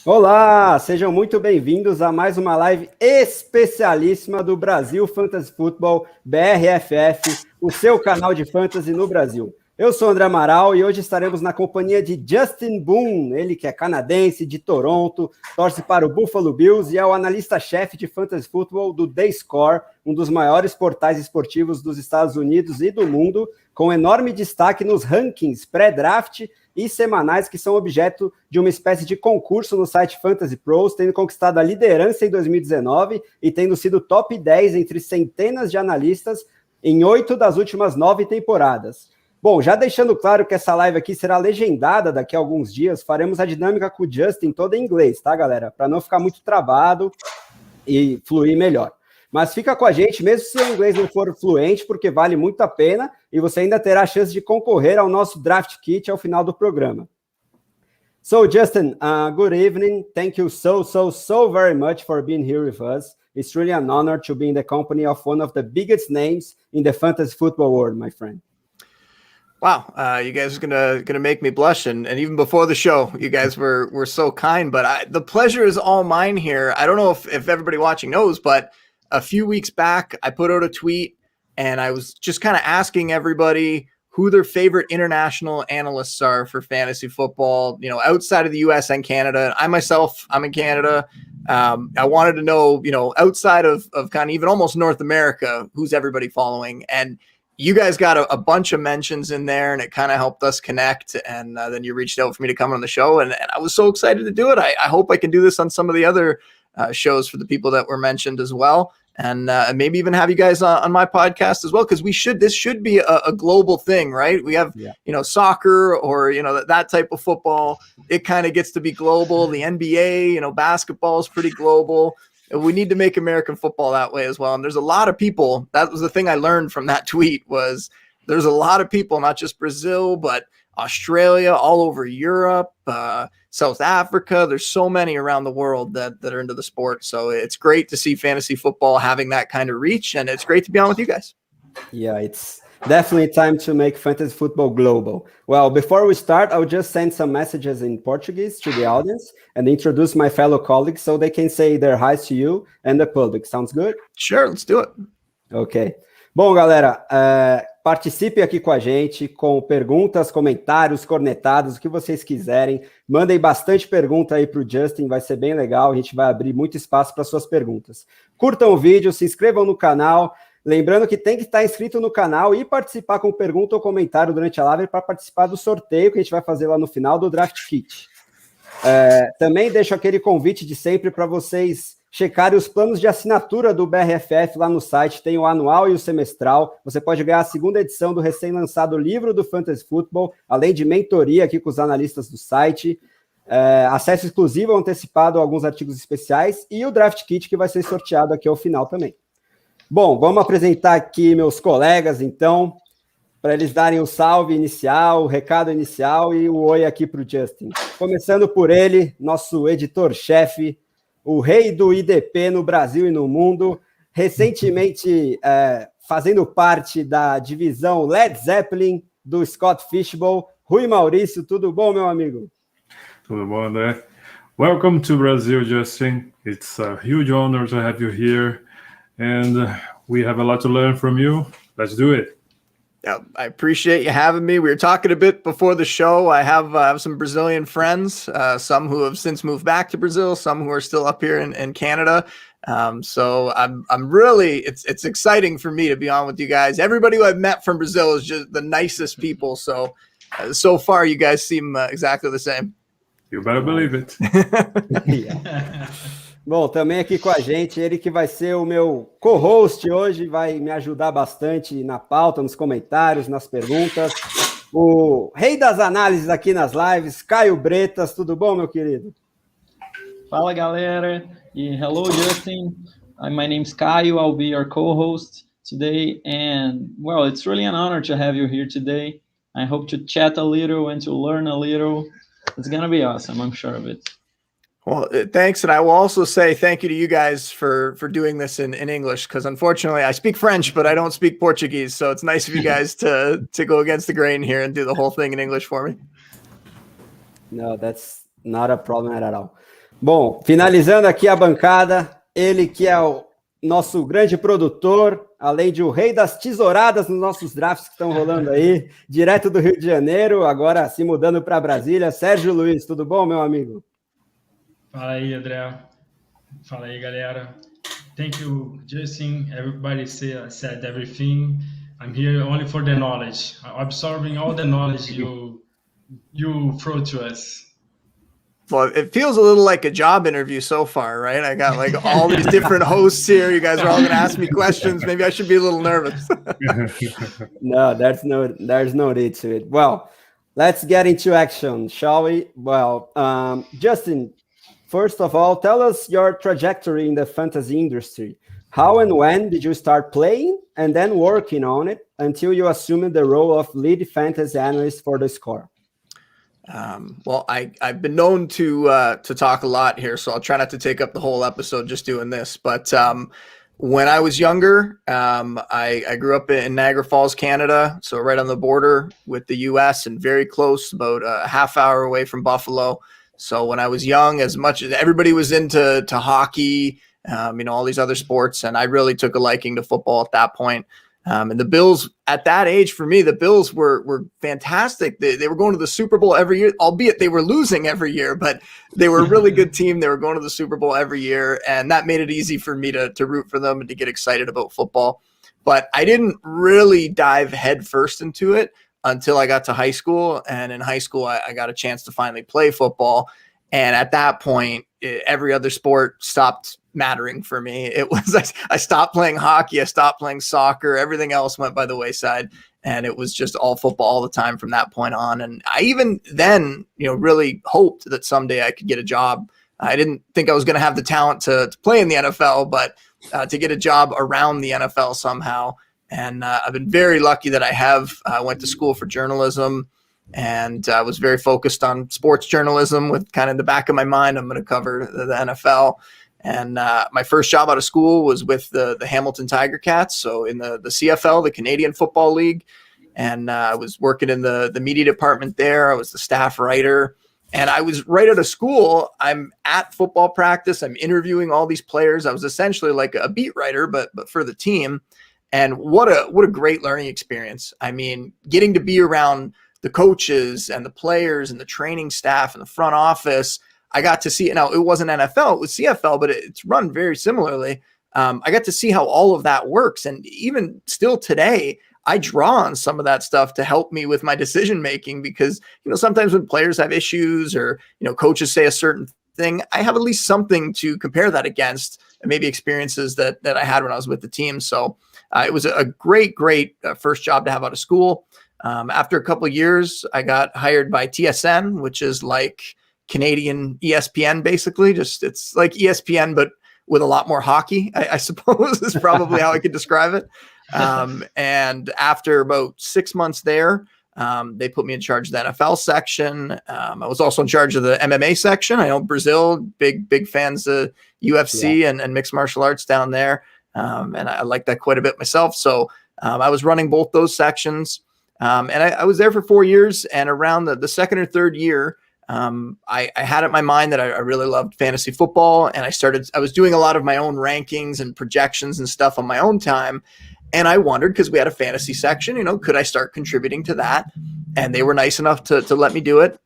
Olá, sejam muito bem-vindos a mais uma live especialíssima do Brasil Fantasy Football BRFF, o seu canal de fantasy no Brasil. Eu sou André Amaral e hoje estaremos na companhia de Justin Boone, ele que é canadense, de Toronto, torce para o Buffalo Bills e é o analista-chefe de fantasy football do TheScore, um dos maiores portais esportivos dos Estados Unidos e do mundo, com enorme destaque nos rankings pré-draft e semanais que são objeto de uma espécie de concurso no site Fantasy Pros, tendo conquistado a liderança em 2019 e tendo sido top 10 entre centenas de analistas em 8 das últimas 9 temporadas. Bom, já deixando claro que essa live aqui será legendada daqui a alguns dias, faremos a dinâmica com o Justin toda em inglês, tá, galera? Para não ficar muito travado e fluir melhor. Mas fica com a gente, mesmo se o inglês não for fluente, porque vale muito a pena e você ainda terá a chance de concorrer ao nosso Draft Kit ao final do programa. So, Justin, good evening. Thank you so very much for being here with us. It's really an honor to be in the company of one of the biggest names in the fantasy football world, my friend. Wow, you guys are gonna make me blush, and even before the show, you guys were so kind. But the pleasure is all mine here. I don't know if everybody watching knows, but a few weeks back, I put out a tweet and I was just kind of asking everybody who their favorite international analysts are for fantasy football, you know, outside of the US and Canada. I myself, I'm in Canada. I wanted to know, you know, outside of kind of even almost North America, who's everybody following. And you guys got a bunch of mentions in there and it kind of helped us connect. And then you reached out for me to come on the show. And I was so excited to do it. I hope I can do this on some of the other shows for the people that were mentioned as well. And maybe even have you guys on my podcast as well, because this should be a global thing, right? We have, you know, soccer or, you know, that type of football. It kind of gets to be global. The NBA, you know, basketball is pretty global. We need to make American football that way as well. And there's a lot of people. That was the thing I learned from that tweet was there's a lot of people, not just Brazil, but Australia, all over Europe, South Africa. There's so many around the world that are into the sport. So it's great to see fantasy football having that kind of reach, and it's great to be on with you guys. Yeah, it's definitely time to make fantasy football global. Well, before we start, I'll just send some messages in Portuguese to the audience and introduce my fellow colleagues so they can say their highs to you and the public. Sounds good? Sure, let's do it. Ok. Bom, galera, participe aqui com a gente com perguntas, comentários, cornetados, o que vocês quiserem. Mandem bastante pergunta aí para o Justin, vai ser bem legal. A gente vai abrir muito espaço para suas perguntas. Curtam o vídeo, se inscrevam no canal. Lembrando que tem que estar inscrito no canal e participar com pergunta ou comentário durante a live para participar do sorteio que a gente vai fazer lá no final do Draft Kit. Também deixo aquele convite de sempre para vocês checarem os planos de assinatura do BRFF lá no site, tem o anual e o semestral. Você pode ganhar a segunda edição do recém-lançado livro do Fantasy Football, além de mentoria aqui com os analistas do site, acesso exclusivo antecipado a alguns artigos especiais e o Draft Kit que vai ser sorteado aqui ao final também. Bom, vamos apresentar aqui meus colegas, então, para eles darem o salve inicial, o recado inicial e o oi aqui para o Justin. Começando por ele, nosso editor-chefe, o rei do IDP no Brasil e no mundo, recentemente fazendo parte da divisão Led Zeppelin do Scott Fishbowl. Rui Maurício, tudo bom, meu amigo? Tudo bom, André? Welcome to Brazil, Justin. It's a huge honor to have you here, and we have a lot to learn from you. Let's do it. Yeah, I appreciate you having me. We were talking a bit before the show. I have some Brazilian friends, some who have since moved back to Brazil, some who are still up here in Canada. So I'm really, it's exciting for me to be on with you guys. Everybody who I've met from Brazil is just the nicest people. So far, you guys seem exactly the same. You better believe it. Yeah. Bom, também aqui com a gente, ele que vai ser o meu co-host hoje, vai me ajudar bastante na pauta, nos comentários, nas perguntas. O rei das análises aqui nas lives, Caio Bretas, tudo bom, meu querido? Fala, galera, e hello, Justin. My name's Caio, I'll be your co-host today, and, well, it's really an honor to have you here today. I hope to chat a little and to learn a little. It's gonna be awesome, I'm sure of it. Well, thanks. And I will also say thank you to you guys for doing this in English, because unfortunately I speak French, but I don't speak Portuguese. So it's nice of you guys to go against the grain here and do the whole thing in English for me. No, that's not a problem at all. Bom, finalizando aqui a bancada, ele que é o nosso grande produtor, além de o rei das tesouradas nos nossos drafts que estão rolando aí, direto do Rio de Janeiro, agora se mudando para Brasília. Sérgio Luiz, tudo bom, meu amigo? Fala aí, André. Fala aí, galera. Thank you, Justin. Everybody said everything. I'm here only for the knowledge, absorbing all the knowledge you throw to us. Well, it feels a little like a job interview so far, right? I got like all these different hosts here. You guys are all going to ask me questions. Maybe I should be a little nervous. No, there's no need to it. Well, let's get into action, shall we? Well, Justin, first of all, tell us your trajectory in the fantasy industry. How and when did you start playing and then working on it until you assumed the role of lead fantasy analyst for TheScore? Well, I've been known to talk a lot here, so I'll try not to take up the whole episode just doing this. But when I was younger, I grew up in Niagara Falls, Canada, so right on the border with the U.S. and very close, about a half hour away from Buffalo. So when I was young, as much as everybody was into hockey, all these other sports, and I really took a liking to football at that point. And the Bills at that age, for me, the Bills were fantastic. They were going to the Super Bowl every year, albeit they were losing every year, but they were a really good team. They were going to the Super Bowl every year, and that made it easy for me to root for them and to get excited about football. But I didn't really dive headfirst into it until I got to high school. And in high school, I got a chance to finally play football. And at that point, every other sport stopped mattering for me. It was I stopped playing hockey, I stopped playing soccer, everything else went by the wayside, and it was just all football all the time from that point on. And I even then, really hoped that someday I could get a job. I didn't think I was going to have the talent to play in the NFL, but to get a job around the NFL somehow. And I've been very lucky that I have. Went to school for journalism, and I was very focused on sports journalism with kind of in the back of my mind, I'm going to cover the NFL. And my first job out of school was with the Hamilton Tiger Cats, so in the CFL, the Canadian Football League. And I was working in the media department there. I was the staff writer. And I was right out of school. I'm at football practice. I'm interviewing all these players. I was essentially like a beat writer, but for the team. And what a great learning experience. I mean, getting to be around the coaches and the players and the training staff and the front office. I got to see it. Now, it wasn't NFL, it was CFL, but it's run very similarly. I got to see how all of that works. And even still today, I draw on some of that stuff to help me with my decision making, because, sometimes when players have issues or, coaches say a certain thing, I have at least something to compare that against, and maybe experiences that I had when I was with the team. So it was a great first job to have out of school. After a couple of years, I got hired by TSN, which is like Canadian ESPN, basically. It's like ESPN, but with a lot more hockey, I suppose is probably how I could describe it. And after about 6 months there, they put me in charge of the NFL section. I was also in charge of the MMA section. I know Brazil, big fans of UFC and mixed martial arts down there. And I like that quite a bit myself. So I was running both those sections. And I was there for 4 years. And around the second or third year, I had it in my mind that I really loved fantasy football, and I was doing a lot of my own rankings and projections and stuff on my own time. And I wondered, because we had a fantasy section, could I start contributing to that? And they were nice enough to let me do it.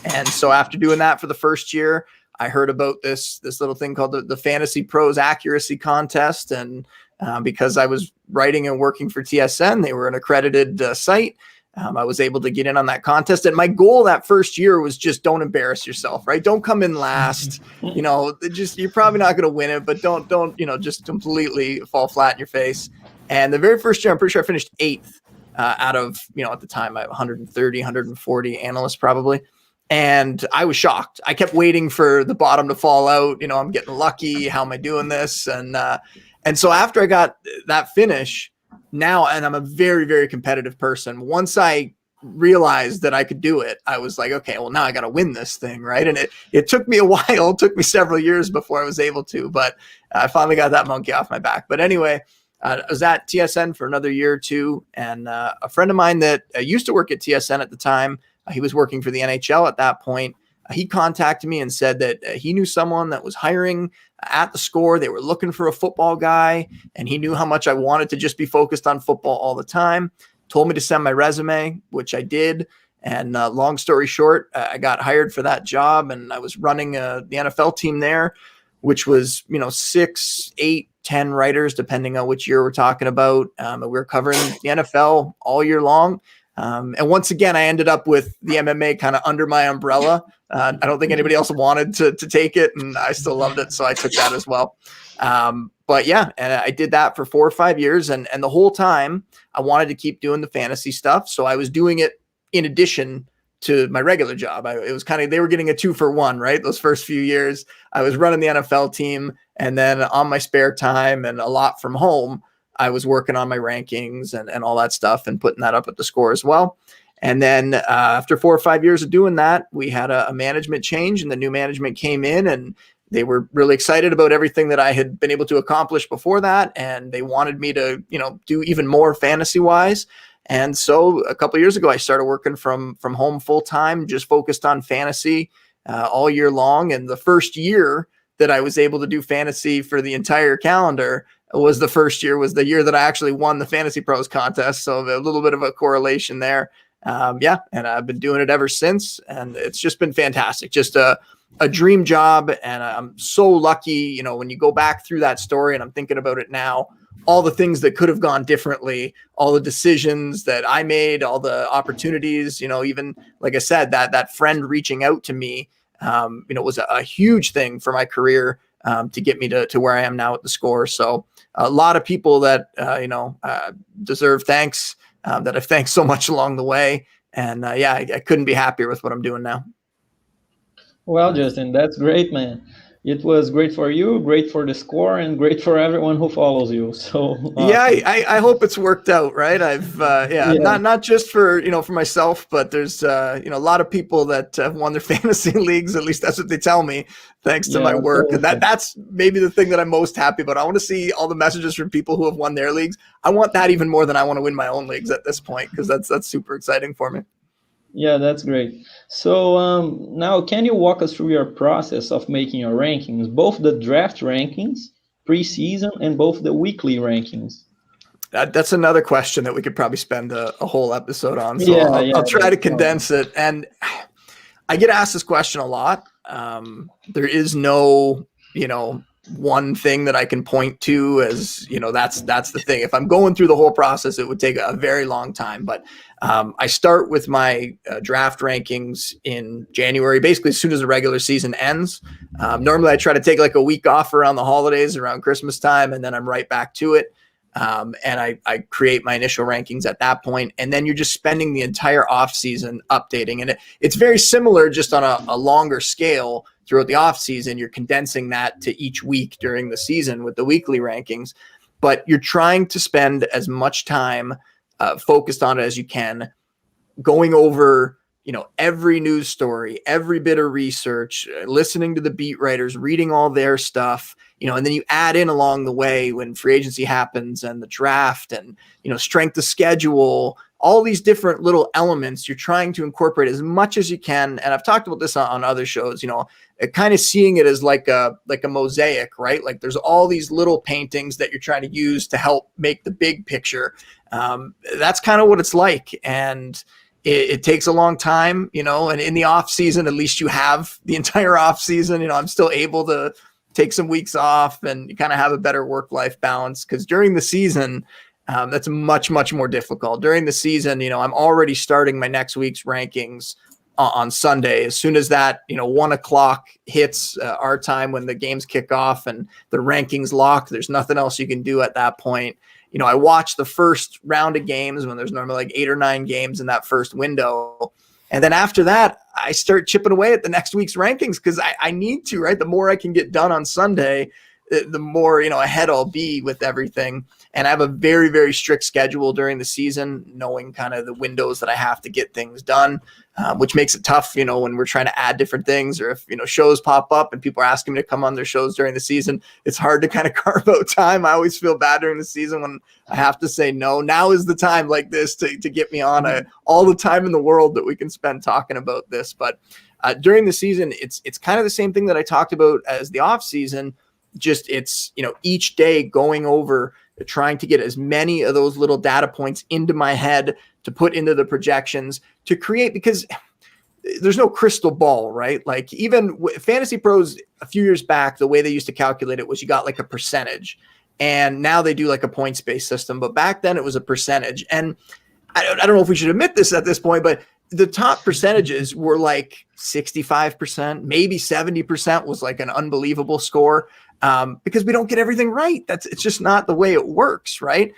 And so after doing that for the first year, I heard about this little thing called the Fantasy Pros Accuracy Contest. And because I was writing and working for TSN, they were an accredited site. I was able to get in on that contest. And my goal that first year was just don't embarrass yourself, right? Don't come in last, you're probably not going to win it, but don't, just completely fall flat in your face. And the very first year, I'm pretty sure I finished 8th out of, at the time I have 130, 140 analysts probably. And I was shocked. I kept waiting for the bottom to fall out. I'm getting lucky. How am I doing this? And so after I got that finish, now, and I'm a very, very competitive person. Once I realized that I could do it, I was like, okay, well, now I got to win this thing, right? And it took me a while. It took me several years before I was able to, but I finally got that monkey off my back. But anyway, I was at TSN for another year or two, and a friend of mine that used to work at TSN at the time, he was working for the NHL at that point. he contacted me and said that he knew someone that was hiring at TheScore. They were looking for a football guy, and he knew how much I wanted to just be focused on football all the time. Told me to send my resume, which I did. And long story short, I got hired for that job, and I was running the NFL team there, which was, 6, 8, 10 writers, depending on which year we're talking about. We were covering the NFL all year long. And once again, I ended up with the MMA kind of under my umbrella. I don't think anybody else wanted to take it, and I still loved it, so I took that as well. But yeah, and I did that for 4 or 5 years, and the whole time I wanted to keep doing the fantasy stuff, so I was doing it in addition to my regular job. It was kind of, they were getting a 2-for-1, right? Those first few years, I was running the NFL team, and then on my spare time and a lot from home, I was working on my rankings and all that stuff and putting that up at TheScore as well. And then after 4 or 5 years of doing that, we had a management change, and the new management came in, and they were really excited about everything that I had been able to accomplish before that. And they wanted me to, do even more fantasy wise. And so a couple of years ago, I started working from home full time, just focused on fantasy all year long. And the first year that I was able to do fantasy for the entire calendar was the year that I actually won the Fantasy Pros contest. So a little bit of a correlation there. And I've been doing it ever since, and it's just been fantastic. Just a dream job. And I'm so lucky, when you go back through that story, and I'm thinking about it now, all the things that could have gone differently, all the decisions that I made, all the opportunities, even like I said, that friend reaching out to me, was a huge thing for my career, to get me to where I am now at TheScore. So a lot of people that, deserve thanks, that I've thanked so much along the way. And I couldn't be happier with what I'm doing now. Well, Justin, that's great, man. It was great for you, great for TheScore, and great for everyone who follows you. So I hope it's worked out, right? I've not just for for myself, but there's a lot of people that have won their fantasy leagues. At least that's what they tell me, thanks to my work. And that's maybe the thing that I'm most happy about. I want to see all the messages from people who have won their leagues. I want that even more than I want to win my own leagues at this point, because that's super exciting for me. Yeah, that's great. So now, can you walk us through your process of making your rankings, both the draft rankings, preseason, and both the weekly rankings? That's another question that we could probably spend a whole episode on. So I'll try to condense it. And I get asked this question a lot. There is no, one thing that I can point to as, that's the thing. If I'm going through the whole process, it would take a very long time. But I start with my draft rankings in January, basically as soon as the regular season ends. Normally I try to take like a week off around the holidays, around Christmas time, and then I'm right back to it. And I create my initial rankings at that point. And then you're just spending the entire off season updating. And it's very similar, just on a longer scale throughout the off season. You're condensing that to each week during the season with the weekly rankings, but you're trying to spend as much time focused on it as you can, going over, every news story, every bit of research, listening to the beat writers, reading all their stuff, and then you add in along the way when free agency happens and the draft and, strength of schedule, all these different little elements you're trying to incorporate as much as you can. And I've talked about this on other shows, kind of seeing it as like a mosaic, right? Like there's all these little paintings that you're trying to use to help make the big picture. That's kind of what it's like. And it takes a long time, and in the off season, at least you have the entire off season. I'm still able to take some weeks off and kind of have a better work-life balance, because during the season, that's much, much more difficult. During the season, I'm already starting my next week's rankings on Sunday. As soon as that, 1:00 hits our time when the games kick off and the rankings lock, there's nothing else you can do at that point. I watch the first round of games when there's normally like 8 or 9 games in that first window. And then after that, I start chipping away at the next week's rankings, because I need to, right? The more I can get done on Sunday, the more, ahead I'll be with everything. And I have a very, very strict schedule during the season, knowing kind of the windows that I have to get things done, which makes it tough, when we're trying to add different things, or if, shows pop up and people are asking me to come on their shows during the season, it's hard to kind of carve out time. I always feel bad during the season when I have to say no. Now is the time like this to get me on. All the time in the world that we can spend talking about this. But during the season, it's kind of the same thing that I talked about as the off season. Just it's, each day going over, trying to get as many of those little data points into my head to put into the projections to create, because there's no crystal ball, right? Like even Fantasy Pros a few years back, the way they used to calculate it was you got like a percentage, and now they do like a points-based system. But back then it was a percentage. And I don't know if we should admit this at this point, but the top percentages were like 65%, maybe 70% was like an unbelievable score. Because we don't get everything right. It's just not the way it works, right?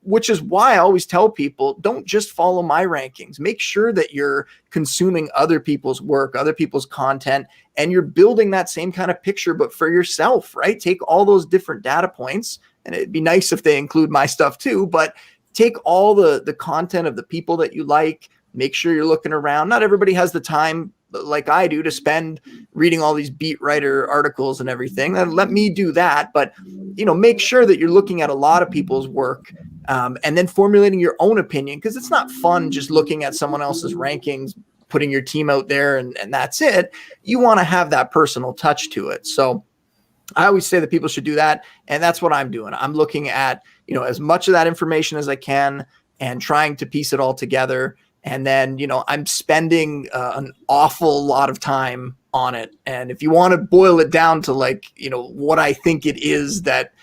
Which is why I always tell people, don't just follow my rankings. Make sure that you're consuming other people's work, other people's content, and you're building that same kind of picture, but for yourself, right? Take all those different data points, and it'd be nice if they include my stuff too, but take all the content of the people that you like, make sure you're looking around. Not everybody has the time like I do to spend reading all these beat writer articles and everything. And let me do that. But, make sure that you're looking at a lot of people's work and then formulating your own opinion, because it's not fun just looking at someone else's rankings, putting your team out there and that's it. You want to have that personal touch to it. So I always say that people should do that. And that's what I'm doing. I'm looking at, as much of that information as I can and trying to piece it all together. And then, I'm spending an awful lot of time on it. And if you want to boil it down to like, what I think it is that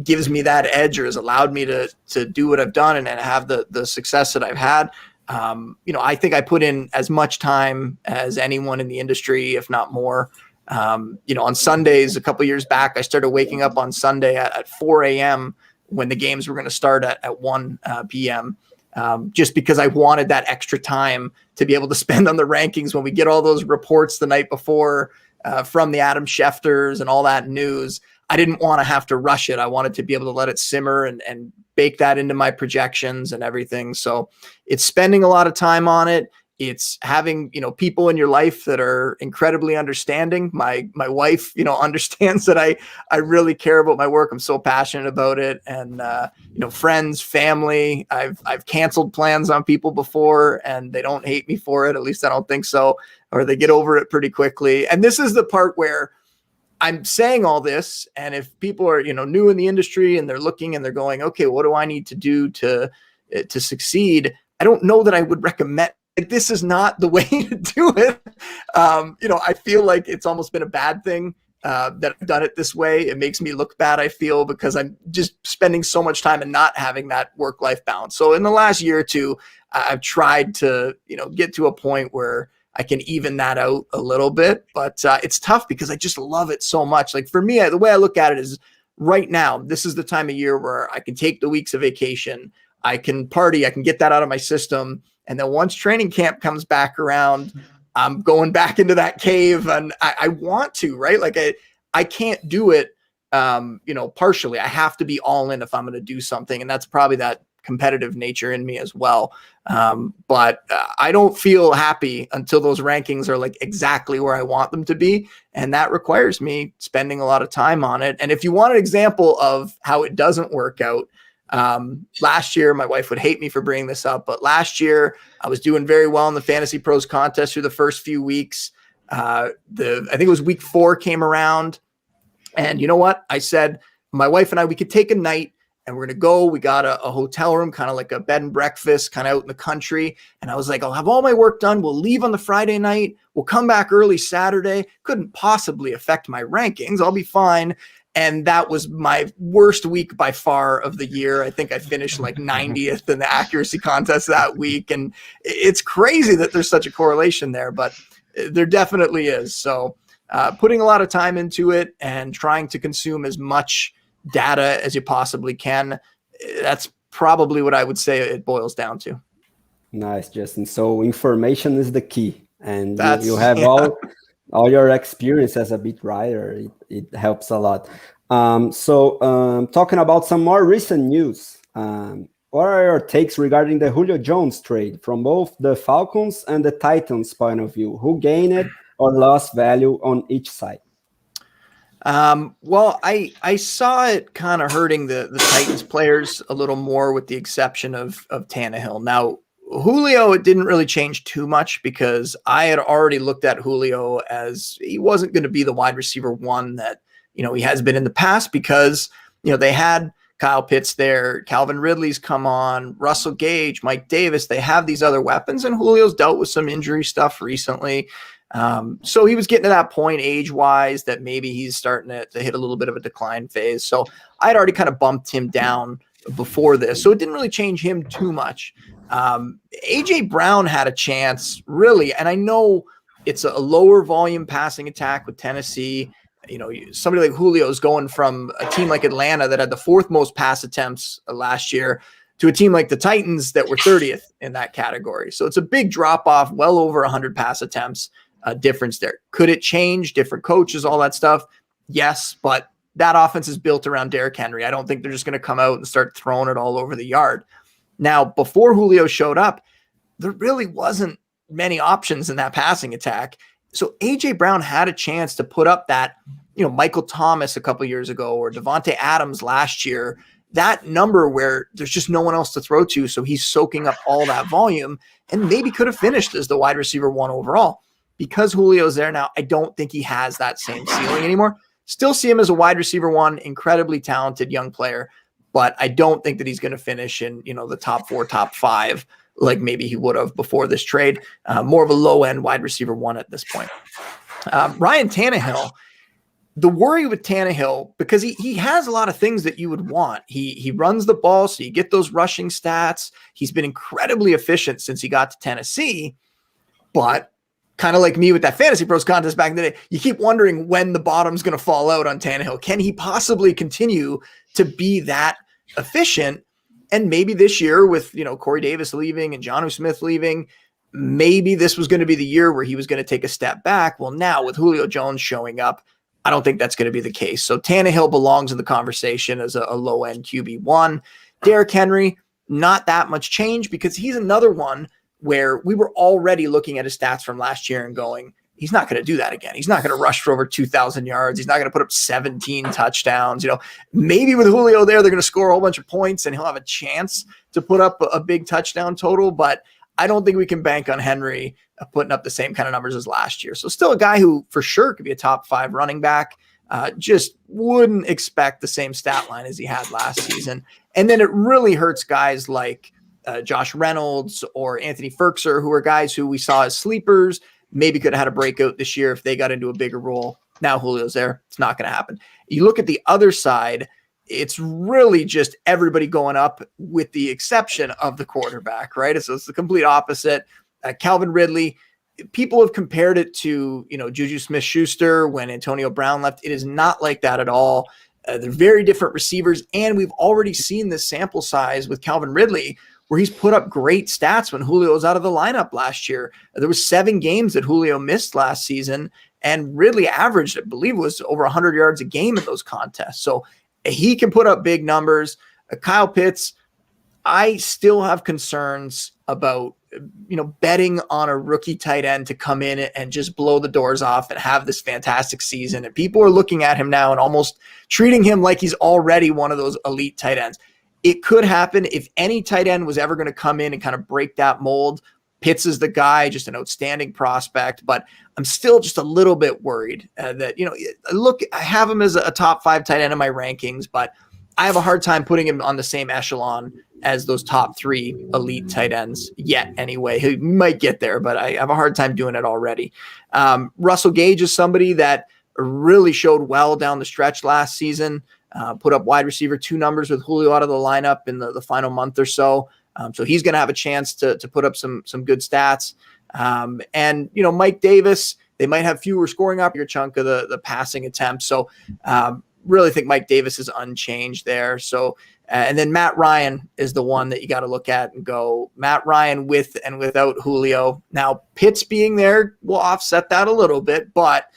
gives me that edge or has allowed me to do what I've done and have the success that I've had, I think I put in as much time as anyone in the industry, if not more. On Sundays, a couple years back, I started waking up on Sunday at 4 a.m. when the games were going to start at 1 p.m., just because I wanted that extra time to be able to spend on the rankings when we get all those reports the night before from the Adam Schefters and all that news. I didn't want to have to rush it. I wanted to be able to let it simmer and bake that into my projections and everything. So it's spending a lot of time on it. It's having, people in your life that are incredibly understanding. My wife, understands that I really care about my work. I'm so passionate about it. And, friends, family, I've canceled plans on people before and they don't hate me for it. At least I don't think so, or they get over it pretty quickly. And this is the part where I'm saying all this. And if people are, new in the industry and they're looking and they're going, okay, what do I need to do to succeed? I don't know that I would recommend. This is not the way to do it. I feel like it's almost been a bad thing that I've done it this way. It makes me look bad, I feel, because I'm just spending so much time and not having that work-life balance. So in the last year or two, I've tried to, get to a point where I can even that out a little bit, but it's tough because I just love it so much. Like for me, the way I look at it is right now, this is the time of year where I can take the weeks of vacation. I can party. I can get that out of my system. And then once training camp comes back around, I'm going back into that cave and I want to, right? Like I can't do it, partially. I have to be all in if I'm going to do something. And that's probably that competitive nature in me as well. But I don't feel happy until those rankings are like exactly where I want them to be. And that requires me spending a lot of time on it. And if you want an example of how it doesn't work out, last year, my wife would hate me for bringing this up, but last year I was doing very well in the Fantasy Pros contest through the first few weeks. I think it was week 4 came around, and you know what? I said, my wife and I, we could take a night and we're going to go. We got a hotel room, kind of like a bed and breakfast, kind of out in the country. And I was like, I'll have all my work done. We'll leave on the Friday night. We'll come back early Saturday. Couldn't possibly affect my rankings. I'll be fine. And that was my worst week by far of the year. I think I finished like 90th in the accuracy contest that week. And it's crazy that there's such a correlation there, but there definitely is. So putting a lot of time into it and trying to consume as much data as you possibly can, that's probably what I would say it boils down to. Nice, Justin. So information is the key. And you have all your experience as a beat writer. It helps a lot. Talking about some more recent news, what are your takes regarding the Julio Jones trade from both the Falcons and the Titans point of view? Who gained or lost value on each side? Well, I saw it kind of hurting the Titans players a little more, with the exception of Tannehill. Now, Julio, it didn't really change too much, because I had already looked at Julio as he wasn't going to be the wide receiver one that, he has been in the past, because, they had Kyle Pitts there, Calvin Ridley's come on, Russell Gage, Mike Davis. They have these other weapons, and Julio's dealt with some injury stuff recently. So he was getting to that point age-wise that maybe he's starting to hit a little bit of a decline phase. So I'd already kind of bumped him down before this, so it didn't really change him too much. A.J. Brown had a chance, really, and I know it's a lower volume passing attack with Tennessee. Somebody like Julio is going from a team like Atlanta that had the 4th most pass attempts last year to a team like the Titans that were 30th in that category. So it's a big drop-off, well over 100 pass attempts difference there. Could it change? Different coaches, all that stuff? Yes, but that offense is built around Derrick Henry. I don't think they're just going to come out and start throwing it all over the yard. Now, before Julio showed up, there really wasn't many options in that passing attack. So A.J. Brown had a chance to put up that, Michael Thomas a couple years ago, or Devontae Adams last year, that number where there's just no one else to throw to. So he's soaking up all that volume, and maybe could have finished as the wide receiver one overall. Because Julio's there now, I don't think he has that same ceiling anymore. Still see him as a wide receiver one, incredibly talented young player, but I don't think that he's going to finish in, the top 4, top 5, like maybe he would have before this trade. More of a low-end wide receiver one at this point. Ryan Tannehill, the worry with Tannehill, because he has a lot of things that you would want. He runs the ball, so you get those rushing stats. He's been incredibly efficient since he got to Tennessee, but kind of like me with that Fantasy Pros contest back in the day, you keep wondering when the bottom's going to fall out on Tannehill. Can he possibly continue to be that efficient? And maybe this year with, Corey Davis leaving and Jonnu Smith leaving, maybe this was going to be the year where he was going to take a step back. Well, now with Julio Jones showing up, I don't think that's going to be the case. So Tannehill belongs in the conversation as a low-end QB1. Derrick Henry, not that much change, because he's another one where we were already looking at his stats from last year and going, he's not going to do that again. He's not going to rush for over 2,000 yards. He's not going to put up 17 touchdowns. Maybe with Julio there, they're going to score a whole bunch of points and he'll have a chance to put up a big touchdown total. But I don't think we can bank on Henry putting up the same kind of numbers as last year. So still a guy who for sure could be a top 5 running back. Just wouldn't expect the same stat line as he had last season. And then it really hurts guys like Josh Reynolds or Anthony Ferkser, who are guys who we saw as sleepers, maybe could have had a breakout this year if they got into a bigger role. Now Julio's there. It's not going to happen. You look at the other side, it's really just everybody going up with the exception of the quarterback, right? So it's the complete opposite. Calvin Ridley, people have compared it to, Juju Smith-Schuster when Antonio Brown left. It is not like that at all. They're very different receivers, and we've already seen this sample size with Calvin Ridley where he's put up great stats when Julio was out of the lineup last year. There was 7 games that Julio missed last season, and Ridley averaged, I believe it was over 100 yards a game in those contests. So he can put up big numbers. Kyle Pitts, I still have concerns about, betting on a rookie tight end to come in and just blow the doors off and have this fantastic season. And people are looking at him now and almost treating him like he's already one of those elite tight ends. It could happen. If any tight end was ever going to come in and kind of break that mold, Pitts is the guy, just an outstanding prospect, but I'm still just a little bit worried that, I have him as a top 5 tight end in my rankings, but I have a hard time putting him on the same echelon as those top 3 elite tight ends yet anyway. He might get there, but I have a hard time doing it already. Russell Gage is somebody that really showed well down the stretch last season, put up wide receiver 2 numbers with Julio out of the lineup in the final month or so. So he's going to have a chance to put up some good stats. And, Mike Davis, they might have fewer scoring up your chunk of the passing attempts. So really think Mike Davis is unchanged there. So, and then Matt Ryan is the one that you got to look at and go Matt Ryan with and without Julio. Now Pitts being there will offset that a little bit, but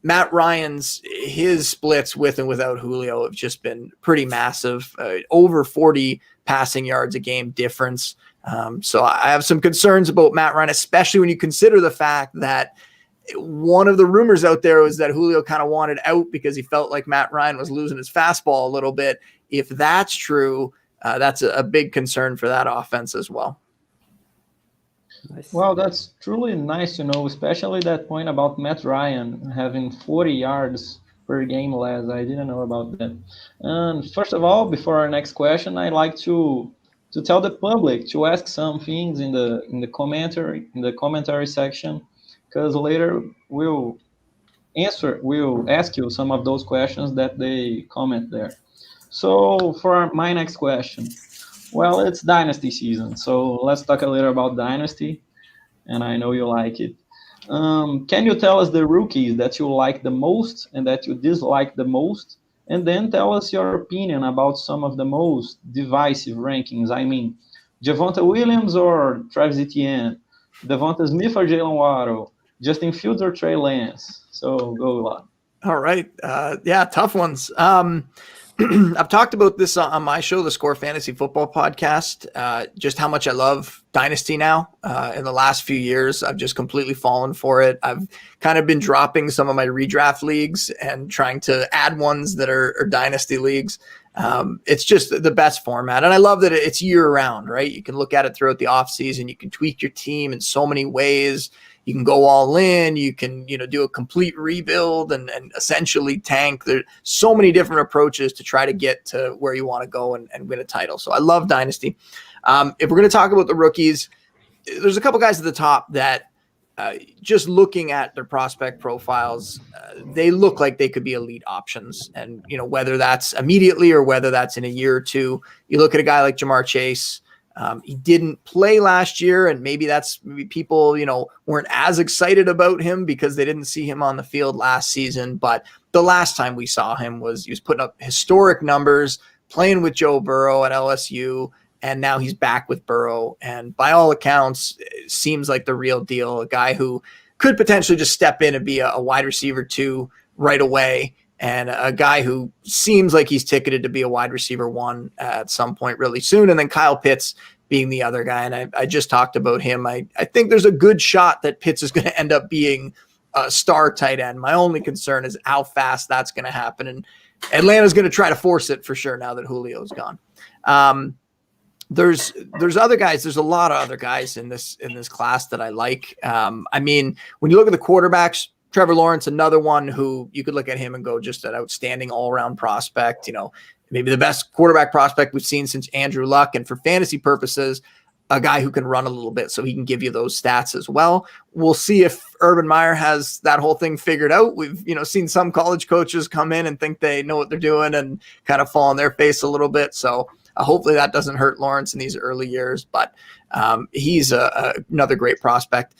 Matt Ryan's, his splits with and without Julio have just been pretty massive, over 40 passing yards a game difference. So I have some concerns about Matt Ryan, especially when you consider the fact that one of the rumors out there was that Julio kind of wanted out because he felt like Matt Ryan was losing his fastball a little bit. If that's true, that's a big concern for that offense as well. Nice. Well, that's truly nice to know, especially that point about Matt Ryan having 40 yards per game less. I didn't know about that. And first of all, before our next question, I'd like to tell the public to ask some things in the commentary section, because later we'll ask you some of those questions that they comment there. So for my next question, well, it's Dynasty season, so let's talk a little about Dynasty, and I know you like it. Can you tell us the rookies that you like the most and that you dislike the most? And then tell us your opinion about some of the most divisive rankings. I mean, Javonte Williams or Travis Etienne, Devonta Smith or Jalen Waddle, Justin Fields or Trey Lance. So go on. All right. Yeah, tough ones. I've talked about this on my show, TheScore Fantasy Football Podcast, just how much I love Dynasty now. In the last few years, I've just completely fallen for it. I've kind of been dropping some of my redraft leagues and trying to add ones that are Dynasty leagues. It's just the best format. And I love that it's year round, right? You can look at it throughout the off season. You can tweak your team in so many ways. You can go all in, you can, do a complete rebuild and essentially tank. There's so many different approaches to try to get to where you want to go and win a title. So I love Dynasty. If we're going to talk about the rookies, there's a couple guys at the top that just looking at their prospect profiles, they look like they could be elite options. And, whether that's immediately or whether that's in a year or two, you look at a guy like Jamar Chase. He didn't play last year, and maybe people, weren't as excited about him because they didn't see him on the field last season. But the last time we saw him he was putting up historic numbers, playing with Joe Burrow at LSU, and now he's back with Burrow. And by all accounts, it seems like the real deal, a guy who could potentially just step in and be a wide receiver 2 right away. And a guy who seems like he's ticketed to be a wide receiver 1 at some point really soon. And then Kyle Pitts being the other guy. And I just talked about him. I think there's a good shot that Pitts is going to end up being a star tight end. My only concern is how fast that's going to happen. And Atlanta's going to try to force it for sure now that Julio's gone. There's other guys. There's a lot of other guys in this class that I like. I mean, when you look at the quarterbacks, Trevor Lawrence, another one who you could look at him and go just an outstanding all-around prospect, maybe the best quarterback prospect we've seen since Andrew Luck. And for fantasy purposes, a guy who can run a little bit so he can give you those stats as well. We'll see if Urban Meyer has that whole thing figured out. We've, seen some college coaches come in and think they know what they're doing and kind of fall on their face a little bit. So hopefully that doesn't hurt Lawrence in these early years, but he's another great prospect.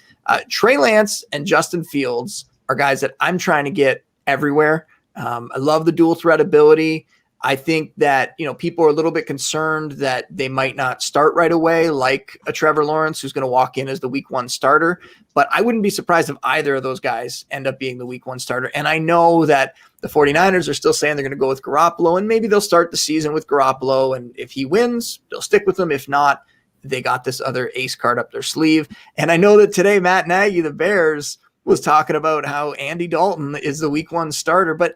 Trey Lance and Justin Fields are guys that I'm trying to get everywhere. I love the dual threat ability. I think that, people are a little bit concerned that they might not start right away, like a Trevor Lawrence, who's going to walk in as the week 1 starter. But I wouldn't be surprised if either of those guys end up being the week 1 starter. And I know that the 49ers are still saying they're going to go with Garoppolo, and maybe they'll start the season with Garoppolo. And if he wins, they'll stick with him. If not, they got this other ace card up their sleeve. And I know that today, Matt Nagy, the Bears, was talking about how Andy Dalton is the week 1 starter, but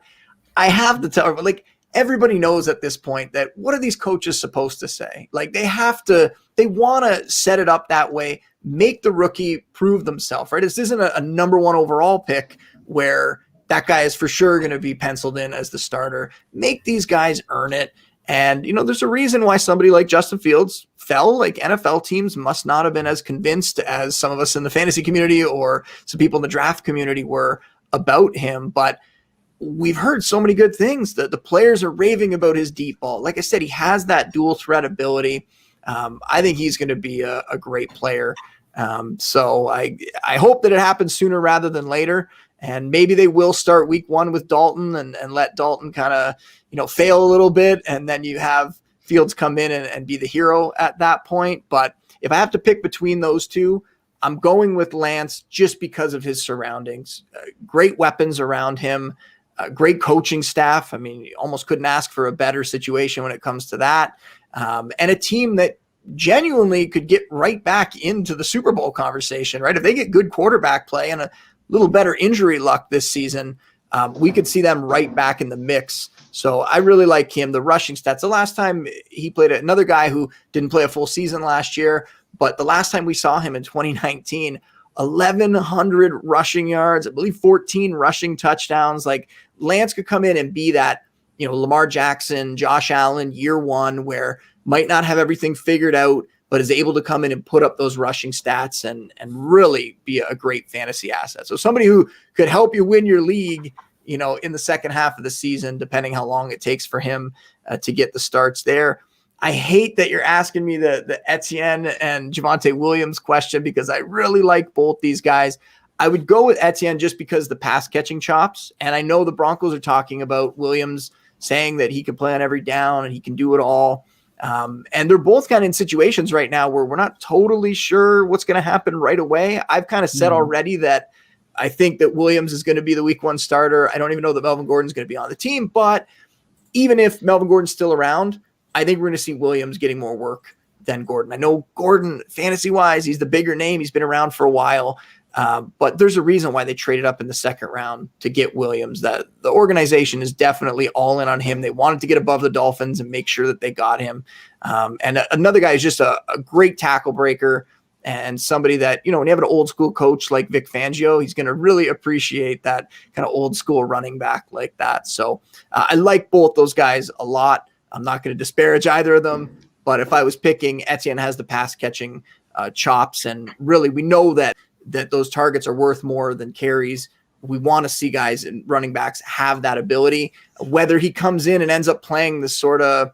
I have to tell her, everybody knows at this point that what are these coaches supposed to say? They want to set it up that way, make the rookie prove themselves, right? This isn't a number 1 overall pick where that guy is for sure going to be penciled in as the starter. Make these guys earn it. And, there's a reason why somebody like Justin Fields fell. Like, NFL teams must not have been as convinced as some of us in the fantasy community or some people in the draft community were about him. But we've heard so many good things that the players are raving about his deep ball. Like I said, he has that dual threat ability. I think he's going to be a great player. So I hope that it happens sooner rather than later. And maybe they will start week 1 with Dalton and let Dalton kind of, fail a little bit. And then you have Fields come in and be the hero at that point. But if I have to pick between those two, I'm going with Lance just because of his surroundings. Great weapons around him, great coaching staff. I mean, you almost couldn't ask for a better situation when it comes to that. And a team that genuinely could get right back into the Super Bowl conversation, right? If they get good quarterback play and a little better injury luck this season, we could see them right back in the mix. So I really like him. The rushing stats, the last time he played, another guy who didn't play a full season last year, but the last time we saw him in 2019, 1,100 rushing yards, I believe 14 rushing touchdowns. Like, Lance could come in and be that, Lamar Jackson, Josh Allen, year one, where might not have everything figured out, but is able to come in and put up those rushing stats and really be a great fantasy asset. So somebody who could help you win your league, in the second half of the season, depending how long it takes for him to get the starts there. I hate that you're asking me the Etienne and Javonte Williams question, because I really like both these guys. I would go with Etienne just because the pass catching chops. And I know the Broncos are talking about Williams saying that he can play on every down and he can do it all. And they're both kind of in situations right now where we're not totally sure what's going to happen right away. I've kind of said already that I think that Williams is going to be the week one starter. I don't even know that Melvin Gordon's going to be on the team, but even if Melvin Gordon's still around, I think we're going to see Williams getting more work than Gordon. I know Gordon, fantasy-wise, he's the bigger name. He's been around for a while. But there's a reason why they traded up in the second round to get Williams. That the organization is definitely all in on him. They wanted to get above the Dolphins and make sure that they got him. And another guy is just a great tackle breaker and somebody that, when you have an old school coach like Vic Fangio, he's going to really appreciate that kind of old school running back like that. So I like both those guys a lot. I'm not going to disparage either of them, but if I was picking, Etienne has the pass catching chops, and really we know that those targets are worth more than carries. We want to see guys and running backs have that ability. Whether he comes in and ends up playing this sort of,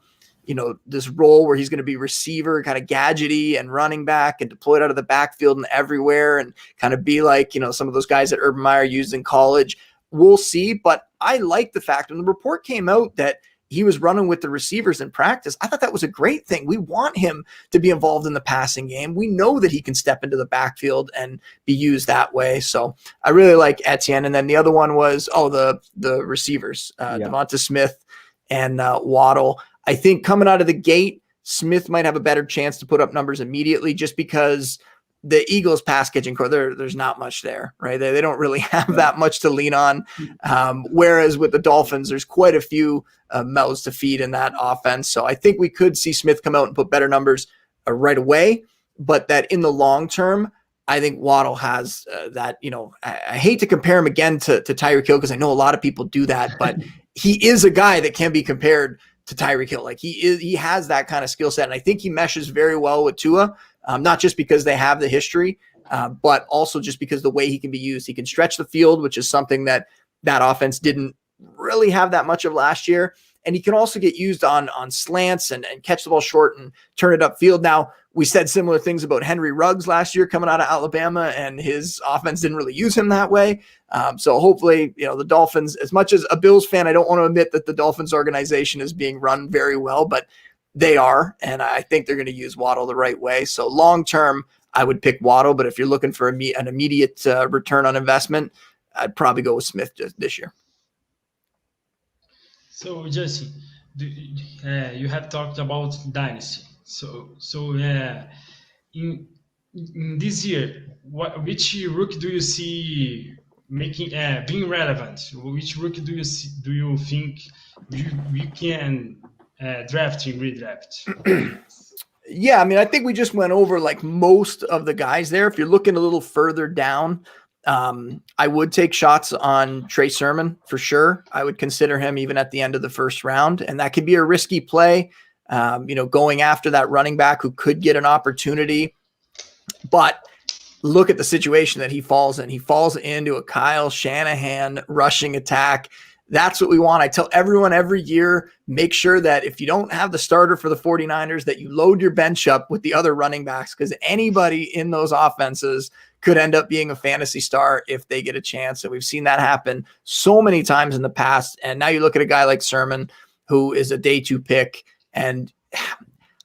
this role where he's going to be receiver, kind of gadgety and running back and deployed out of the backfield and everywhere and kind of be like, some of those guys that Urban Meyer used in college, we'll see. But I like the fact when the report came out that he was running with the receivers in practice, I thought that was a great thing. We want him to be involved in the passing game. We know that he can step into the backfield and be used that way. So I really like Etienne. And then the other one was, the receivers, Devonta Smith and Waddle. I think coming out of the gate, Smith might have a better chance to put up numbers immediately just because the Eagles pass catching core, there's not much there, right? They don't really have that much to lean on. Whereas with the Dolphins, there's quite a few mouths to feed in that offense. So I think we could see Smith come out and put better numbers right away, but that in the long term, I think Waddle has that, I hate to compare him again to Tyreek Hill because I know a lot of people do that, but he is a guy that can be compared to Tyreek Hill. Like he has that kind of skill set. And I think he meshes very well with Tua. Not just because they have the history, but also just because the way he can be used. He can stretch the field, which is something that offense didn't really have that much of last year. And he can also get used on slants and catch the ball short and turn it upfield. Now, we said similar things about Henry Ruggs last year coming out of Alabama, and his offense didn't really use him that way. So hopefully, the Dolphins, as much as a Bills fan, I don't want to admit that the Dolphins organization is being run very well, but they are, and I think they're going to use Waddle the right way. So long term, I would pick Waddle, but if you're looking for an immediate return on investment, I'd probably go with Smith this year. So Justin, you have talked about dynasty. So in this year, which rookie do you see making being relevant? Which rookie do you think you can draft and redraft? Yeah, I mean, I think we just went over like most of the guys there. If you're looking a little further down, I would take shots on Trey Sermon for sure. I would consider him even at the end of the first round, and that could be a risky play, going after that running back who could get an opportunity. But look at the situation that he falls in. He falls into a Kyle Shanahan rushing attack. That's what we want. I tell everyone every year, make sure that if you don't have the starter for the 49ers, that you load your bench up with the other running backs, because anybody in those offenses could end up being a fantasy star if they get a chance. And we've seen that happen so many times in the past. And now you look at a guy like Sermon, who is a day 2 pick. And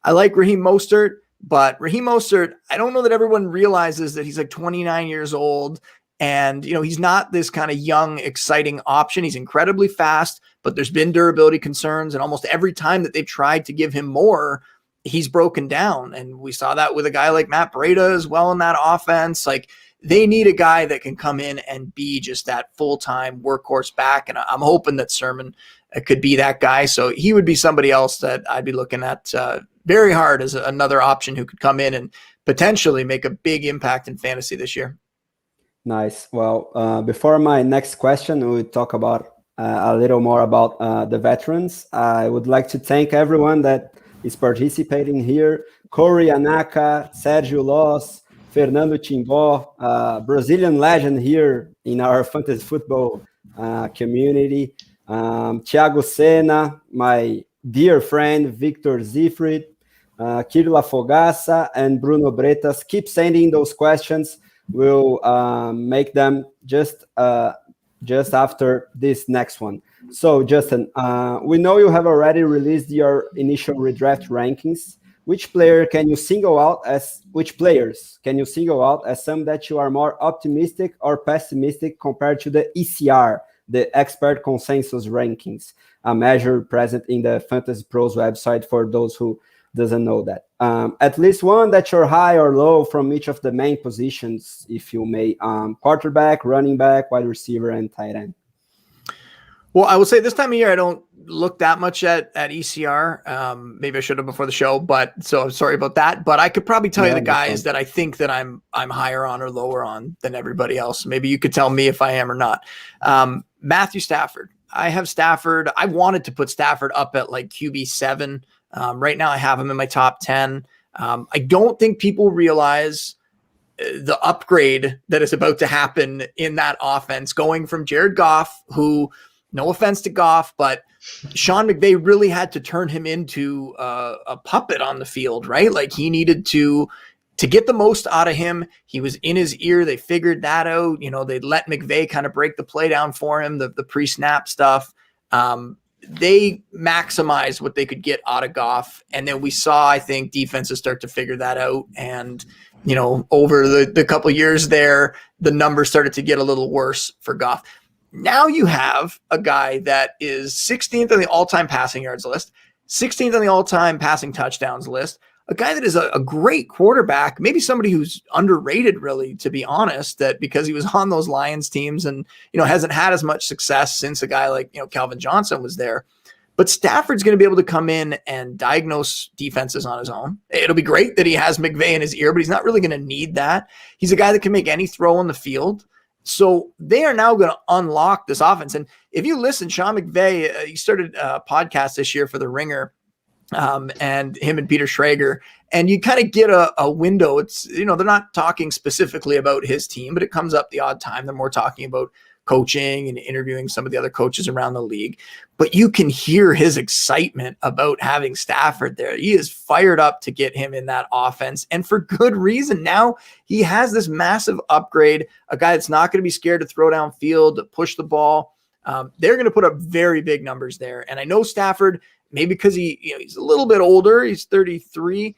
I like Raheem Mostert, But Raheem Mostert, I don't know that everyone realizes that he's like 29 years old. And, he's not this kind of young, exciting option. He's incredibly fast, but there's been durability concerns. And almost every time that they've tried to give him more, he's broken down. And we saw that with a guy like Matt Breida as well in that offense. Like, they need a guy that can come in and be just that full-time workhorse back. And I'm hoping that Sermon could be that guy. So he would be somebody else that I'd be looking at very hard as another option who could come in and potentially make a big impact in fantasy this year. Nice. Well, before my next question, we talk about a little more about the veterans. I would like to thank everyone that is participating here. Corey Anaka, Sergio Loss, Fernando Timbó, Brazilian legend here in our fantasy football community. Thiago Sena, my dear friend, Victor Zifrid, Kirla Fogaça, and Bruno Bretas. Keep sending those questions. We'll make them just after this next one. So, Justin, we know you have already released your initial redraft rankings. Which players can you single out as some that you are more optimistic or pessimistic compared to the ECR, the Expert Consensus Rankings, a measure present in the Fantasy Pros website for those who doesn't know that? At least one that you're high or low from each of the main positions, if you may, quarterback, running back, wide receiver, and tight end. Well, I will say this time of year, I don't look that much at ECR. Maybe I should have before the show, so I'm sorry about that. But I could probably tell you the guys that I think that I'm higher on or lower on than everybody else. Maybe you could tell me if I am or not. Matthew Stafford. I have Stafford. I wanted to put Stafford up at like QB7. Right now I have him in my top 10. I don't think people realize the upgrade that is about to happen in that offense, going from Jared Goff, who, no offense to Goff, but Sean McVay really had to turn him into a puppet on the field, right? Like, he needed to get the most out of him. He was in his ear. They figured that out. They let McVay kind of break the play down for him, the pre-snap stuff. They maximized what they could get out of Goff. And then we saw, I think, defenses start to figure that out. And, over the couple of years there, the numbers started to get a little worse for Goff. Now you have a guy that is 16th on the all-time passing yards list, 16th on the all-time passing touchdowns list, a guy that is a great quarterback, maybe somebody who's underrated, really, to be honest, that because he was on those Lions teams and, hasn't had as much success since a guy like, Calvin Johnson was there. But Stafford's going to be able to come in and diagnose defenses on his own. It'll be great that he has McVay in his ear, but he's not really going to need that. He's a guy that can make any throw on the field. So they are now going to unlock this offense. And if you listen, Sean McVay, he started a podcast this year for The Ringer, and him and Peter Schrager, and you kind of get a window. It's, they're not talking specifically about his team, but it comes up the odd time. They're more talking about coaching and interviewing some of the other coaches around the league. But you can hear his excitement about having Stafford there. He is fired up to get him in that offense, and for good reason. Now he has this massive upgrade, a guy that's not going to be scared to throw downfield, to push the ball. They're going to put up very big numbers there. And I know Stafford, maybe because he's a little bit older, he's 33,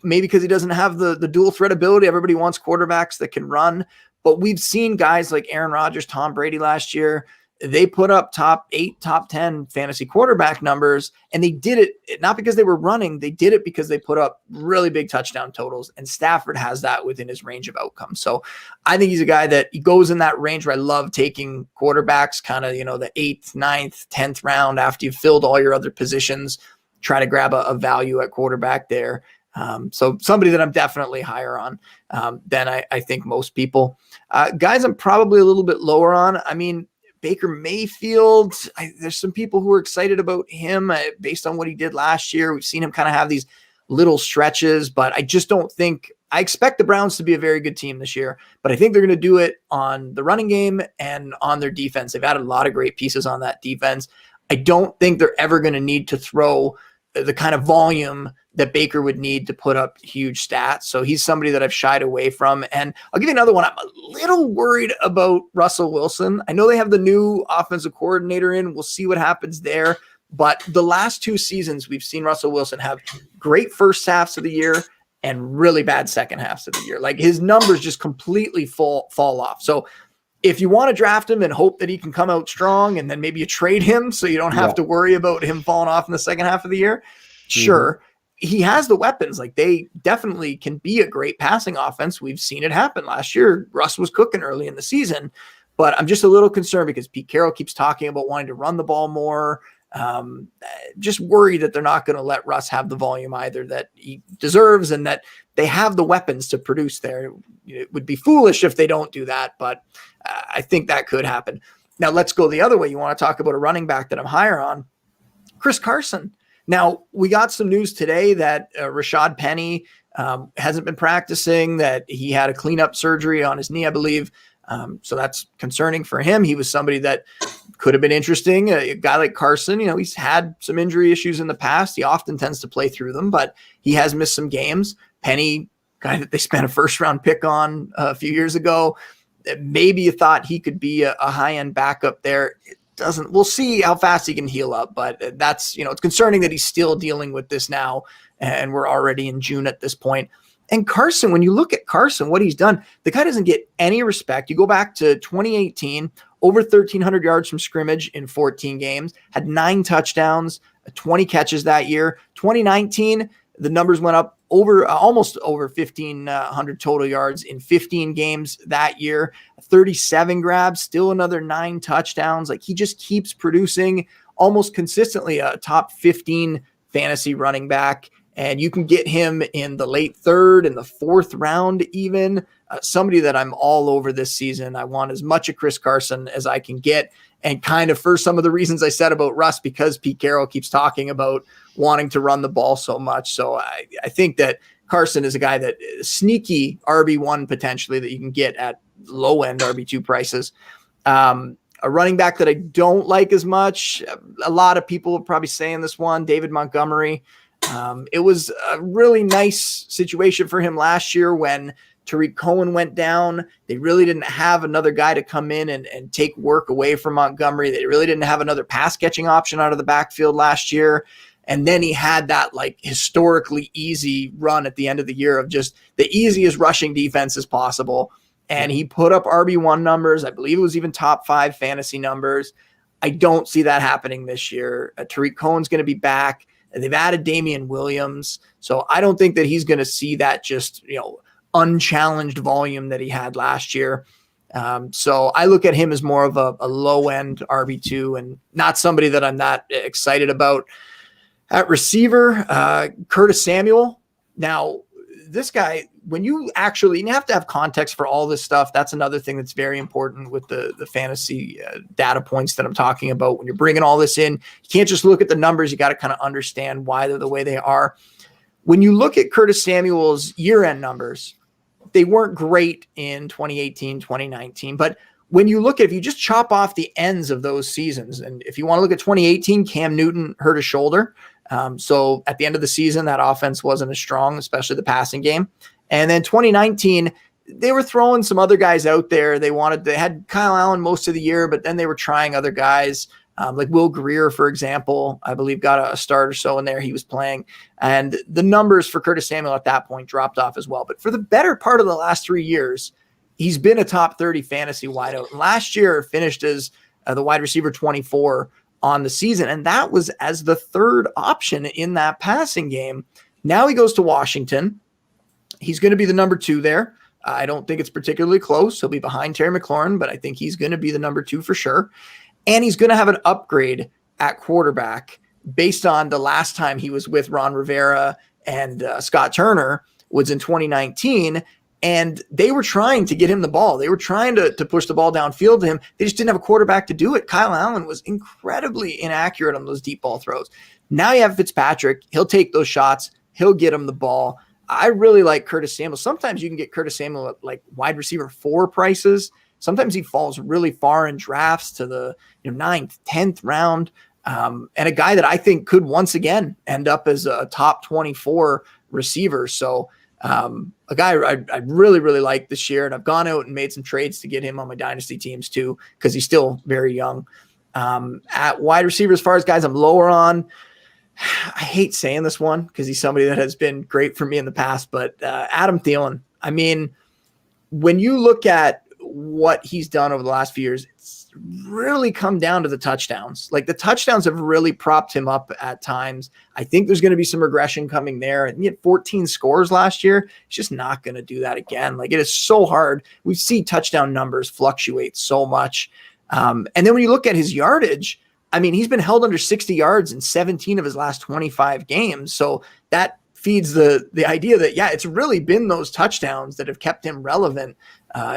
maybe because he doesn't have the dual threat ability. Everybody wants quarterbacks that can run. But we've seen guys like Aaron Rodgers, Tom Brady last year. They put up top 8, top 10 fantasy quarterback numbers, and they did it not because they were running. They did it because they put up really big touchdown totals, and Stafford has that within his range of outcomes. So I think he's a guy that he goes in that range where I love taking quarterbacks, kind of, the 8th, 9th, 10th round after you've filled all your other positions, try to grab a value at quarterback there. So somebody that I'm definitely higher on than I think most people. Guys I'm probably a little bit lower on. I mean, Baker Mayfield, there's some people who are excited about him based on what he did last year. We've seen him kind of have these little stretches, but I just don't think – I expect the Browns to be a very good team this year, but I think they're going to do it on the running game and on their defense. They've added a lot of great pieces on that defense. I don't think they're ever going to need to throw the kind of volume that Baker would need to put up huge stats. So he's somebody that I've shied away from. And I'll give you another one. I'm a little worried about Russell Wilson. I know they have the new offensive coordinator in. We'll see what happens there. But the last 2 seasons, we've seen Russell Wilson have great first halves of the year and really bad second halves of the year. Like his numbers just completely fall off. So if you want to draft him and hope that he can come out strong, and then maybe you trade him so you don't have to worry about him falling off in the second half of the year, sure. He has the weapons. Like they definitely can be a great passing offense. We've seen it happen last year. Russ was cooking early in the season, but I'm just a little concerned because Pete Carroll keeps talking about wanting to run the ball more. Just worried that they're not going to let Russ have the volume either that he deserves, and that they have the weapons to produce there. It would be foolish if they don't do that, but I think that could happen. Now let's go the other way. You want to talk about a running back that I'm higher on, Chris Carson. Now, we got some news today that Rashaad Penny hasn't been practicing, that he had a cleanup surgery on his knee, I believe. So that's concerning for him. He was somebody that could have been interesting. A guy like Carson, he's had some injury issues in the past. He often tends to play through them, but he has missed some games. Penny, guy that they spent a first-round pick on a few years ago. Maybe you thought he could be a high-end backup there. We'll see how fast he can heal up, but that's, it's concerning that he's still dealing with this now, and we're already in June at this point. And Carson, when you look at Carson, what he's done, the guy doesn't get any respect. You go back to 2018, over 1,300 yards from scrimmage in 14 games, had 9 touchdowns, 20 catches that year. 2019, the numbers went up almost over 1,500 total yards in 15 games that year, 37 grabs, still another 9 touchdowns. Like he just keeps producing almost consistently a top 15 fantasy running back. And you can get him in the late 3rd, in the 4th round, even somebody that I'm all over this season. I want as much of Chris Carson as I can get. And kind of for some of the reasons I said about Russ, because Pete Carroll keeps talking about wanting to run the ball so much. So I think that Carson is a guy that sneaky RB1 potentially that you can get at low end RB2 prices. A running back that I don't like as much. A lot of people are probably saying this one, David Montgomery. It was a really nice situation for him last year when Tariq Cohen went down. They really didn't have another guy to come in and take work away from Montgomery. They really didn't have another pass catching option out of the backfield last year. And then he had that like historically easy run at the end of the year of just the easiest rushing defense as possible. And he put up RB1 numbers. I believe it was even top 5 fantasy numbers. I don't see that happening this year. Tariq Cohen's going to be back. And they've added Damian Williams. So I don't think that he's going to see that just, unchallenged volume that he had last year. So I look at him as more of a low-end RB2 and not somebody that I'm that excited about. At receiver, Curtis Samuel. Now, this guy, when you have to have context for all this stuff. That's another thing that's very important with the fantasy data points that I'm talking about. When you're bringing all this in, you can't just look at the numbers. You got to kind of understand why they're the way they are. When you look at Curtis Samuel's year-end numbers, they weren't great in 2018, 2019. But when you look at, if you just chop off the ends of those seasons, and if you want to look at 2018, Cam Newton hurt his shoulder. So at the end of the season, that offense wasn't as strong, especially the passing game. And then 2019, they were throwing some other guys out there. They had Kyle Allen most of the year, but then they were trying other guys. Like Will Greer, for example, I believe got a start or so in there. He was playing, and the numbers for Curtis Samuel at that point dropped off as well. But for the better part of the last 3 years, he's been a top 30 fantasy wideout. Last year finished as the wide receiver 24 on the season, and that was as the 3rd option in that passing game. Now he goes to Washington. He's going to be the number 2 there. I don't think it's particularly close. He'll be behind Terry McLaurin, but I think he's going to be the number 2 for sure. And he's going to have an upgrade at quarterback based on the last time he was with Ron Rivera and Scott Turner was in 2019. And they were trying to get him the ball. They were trying to push the ball downfield to him. They just didn't have a quarterback to do it. Kyle Allen was incredibly inaccurate on those deep ball throws. Now you have Fitzpatrick. He'll take those shots. He'll get him the ball. I really like Curtis Samuel. Sometimes you can get Curtis Samuel at like wide receiver 4 prices. Sometimes he falls really far in drafts to the 9th, 10th round. And a guy that I think could once again end up as a top 24 receiver. So a guy I really, really like this year. And I've gone out and made some trades to get him on my dynasty teams too, because he's still very young. At wide receiver, as far as guys I'm lower on, I hate saying this one because he's somebody that has been great for me in the past, but Adam Thielen. I mean, when you look at what he's done over the last few years, it's really come down to the touchdowns. Like the touchdowns have really propped him up at times. I think there's going to be some regression coming there. And he had 14 scores last year. He's just not going to do that again. Like it is so hard. We see touchdown numbers fluctuate so much. And then when you look at his yardage, I mean, he's been held under 60 yards in 17 of his last 25 games. So that feeds the idea that, yeah, it's really been those touchdowns that have kept him relevant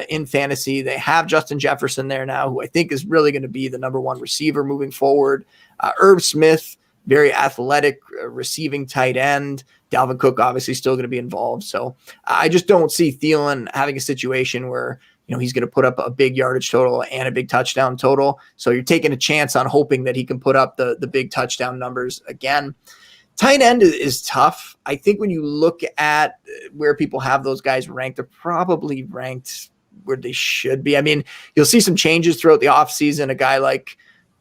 in fantasy. They have Justin Jefferson there now, who I think is really going to be the number one receiver moving forward. Irv Smith, very athletic receiving tight end. Dalvin Cook obviously still going to be involved. So I just don't see Thielen having a situation where, you know, he's going to put up a big yardage total and a big touchdown total. So you're taking a chance on hoping that he can put up the big touchdown numbers again. Tight end is tough. I think when you look at where people have those guys ranked, they're probably ranked where they should be. I mean, you'll see some changes throughout the offseason. A guy like,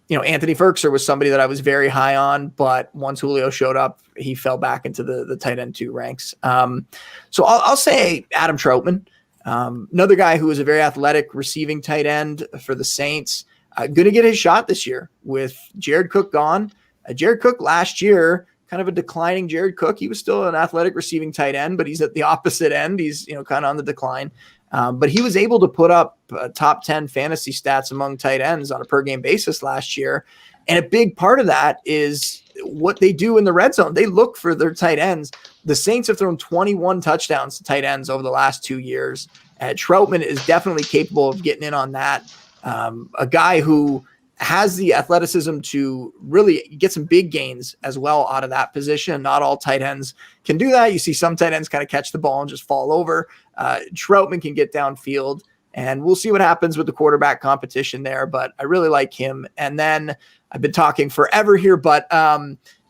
you know, Anthony Ferguson was somebody that I was very high on, but once Julio showed up, he fell back into the tight end 2 ranks. So I'll say Adam Troutman, another guy who is a very athletic receiving tight end for the Saints, going to get his shot this year with Jared Cook gone. Jared Cook last year, kind of a declining Jared Cook. He was still an athletic receiving tight end, but he's at the opposite end. He's, you know, kind of on the decline. But he was able to put up top 10 fantasy stats among tight ends on a per game basis last year. And a big part of that is what they do in the red zone. They look for their tight ends. The Saints have thrown 21 touchdowns to tight ends over the last 2 years. Troutman is definitely capable of getting in on that. A guy who has the athleticism to really get some big gains as well out of that position. Not all tight ends can do that. You see some tight ends kind of catch the ball and just fall over. Troutman can get downfield, and we'll see what happens with the quarterback competition there, but I really like him. And then I've been talking forever here, but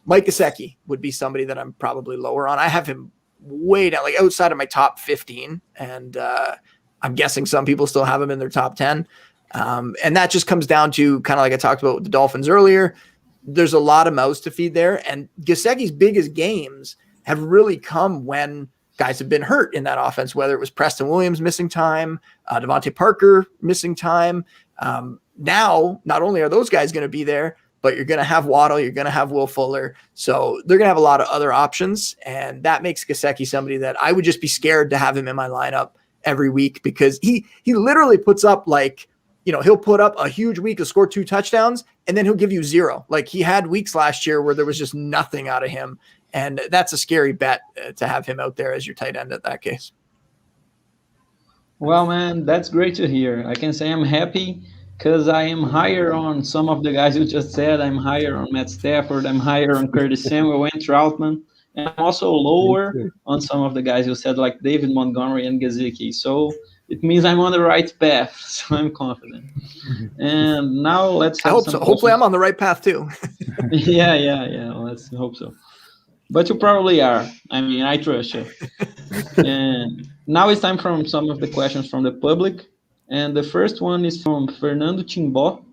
Mike Gesicki would be somebody that I'm probably lower on. I have him way down, like outside of my top 15, and I'm guessing some people still have him in their top 10. And that just comes down to kind of like I talked about with the Dolphins earlier. There's a lot of mouths to feed there. And Gesicki's biggest games have really come when guys have been hurt in that offense, whether it was Preston Williams missing time, Devontae Parker missing time. Now, not only are those guys going to be there, but you're going to have Waddle, you're going to have Will Fuller. So they're going to have a lot of other options. And that makes Gesicki somebody that I would just be scared to have him in my lineup every week, because he literally puts up like, you know, he'll put up a huge week, he'll score 2 touchdowns, and then he'll give you 0. Like he had weeks last year where there was just nothing out of him. And that's a scary bet to have him out there as your tight end at that case. Well, man, that's great to hear. I can say I'm happy because I am higher on some of the guys you just said. I'm higher on Matt Stafford. I'm higher on Curtis Samuel and Troutman. And I'm also lower on some of the guys you said, like David Montgomery and Gesicki. So it means I'm on the right path. So I'm confident. And now let's have I hope so. Hopefully I'm on the right path too. Yeah. Let's hope so. But you probably are. I mean, I trust you. And now it's time for some of the questions from the public. And the first one is from Fernando Timbo.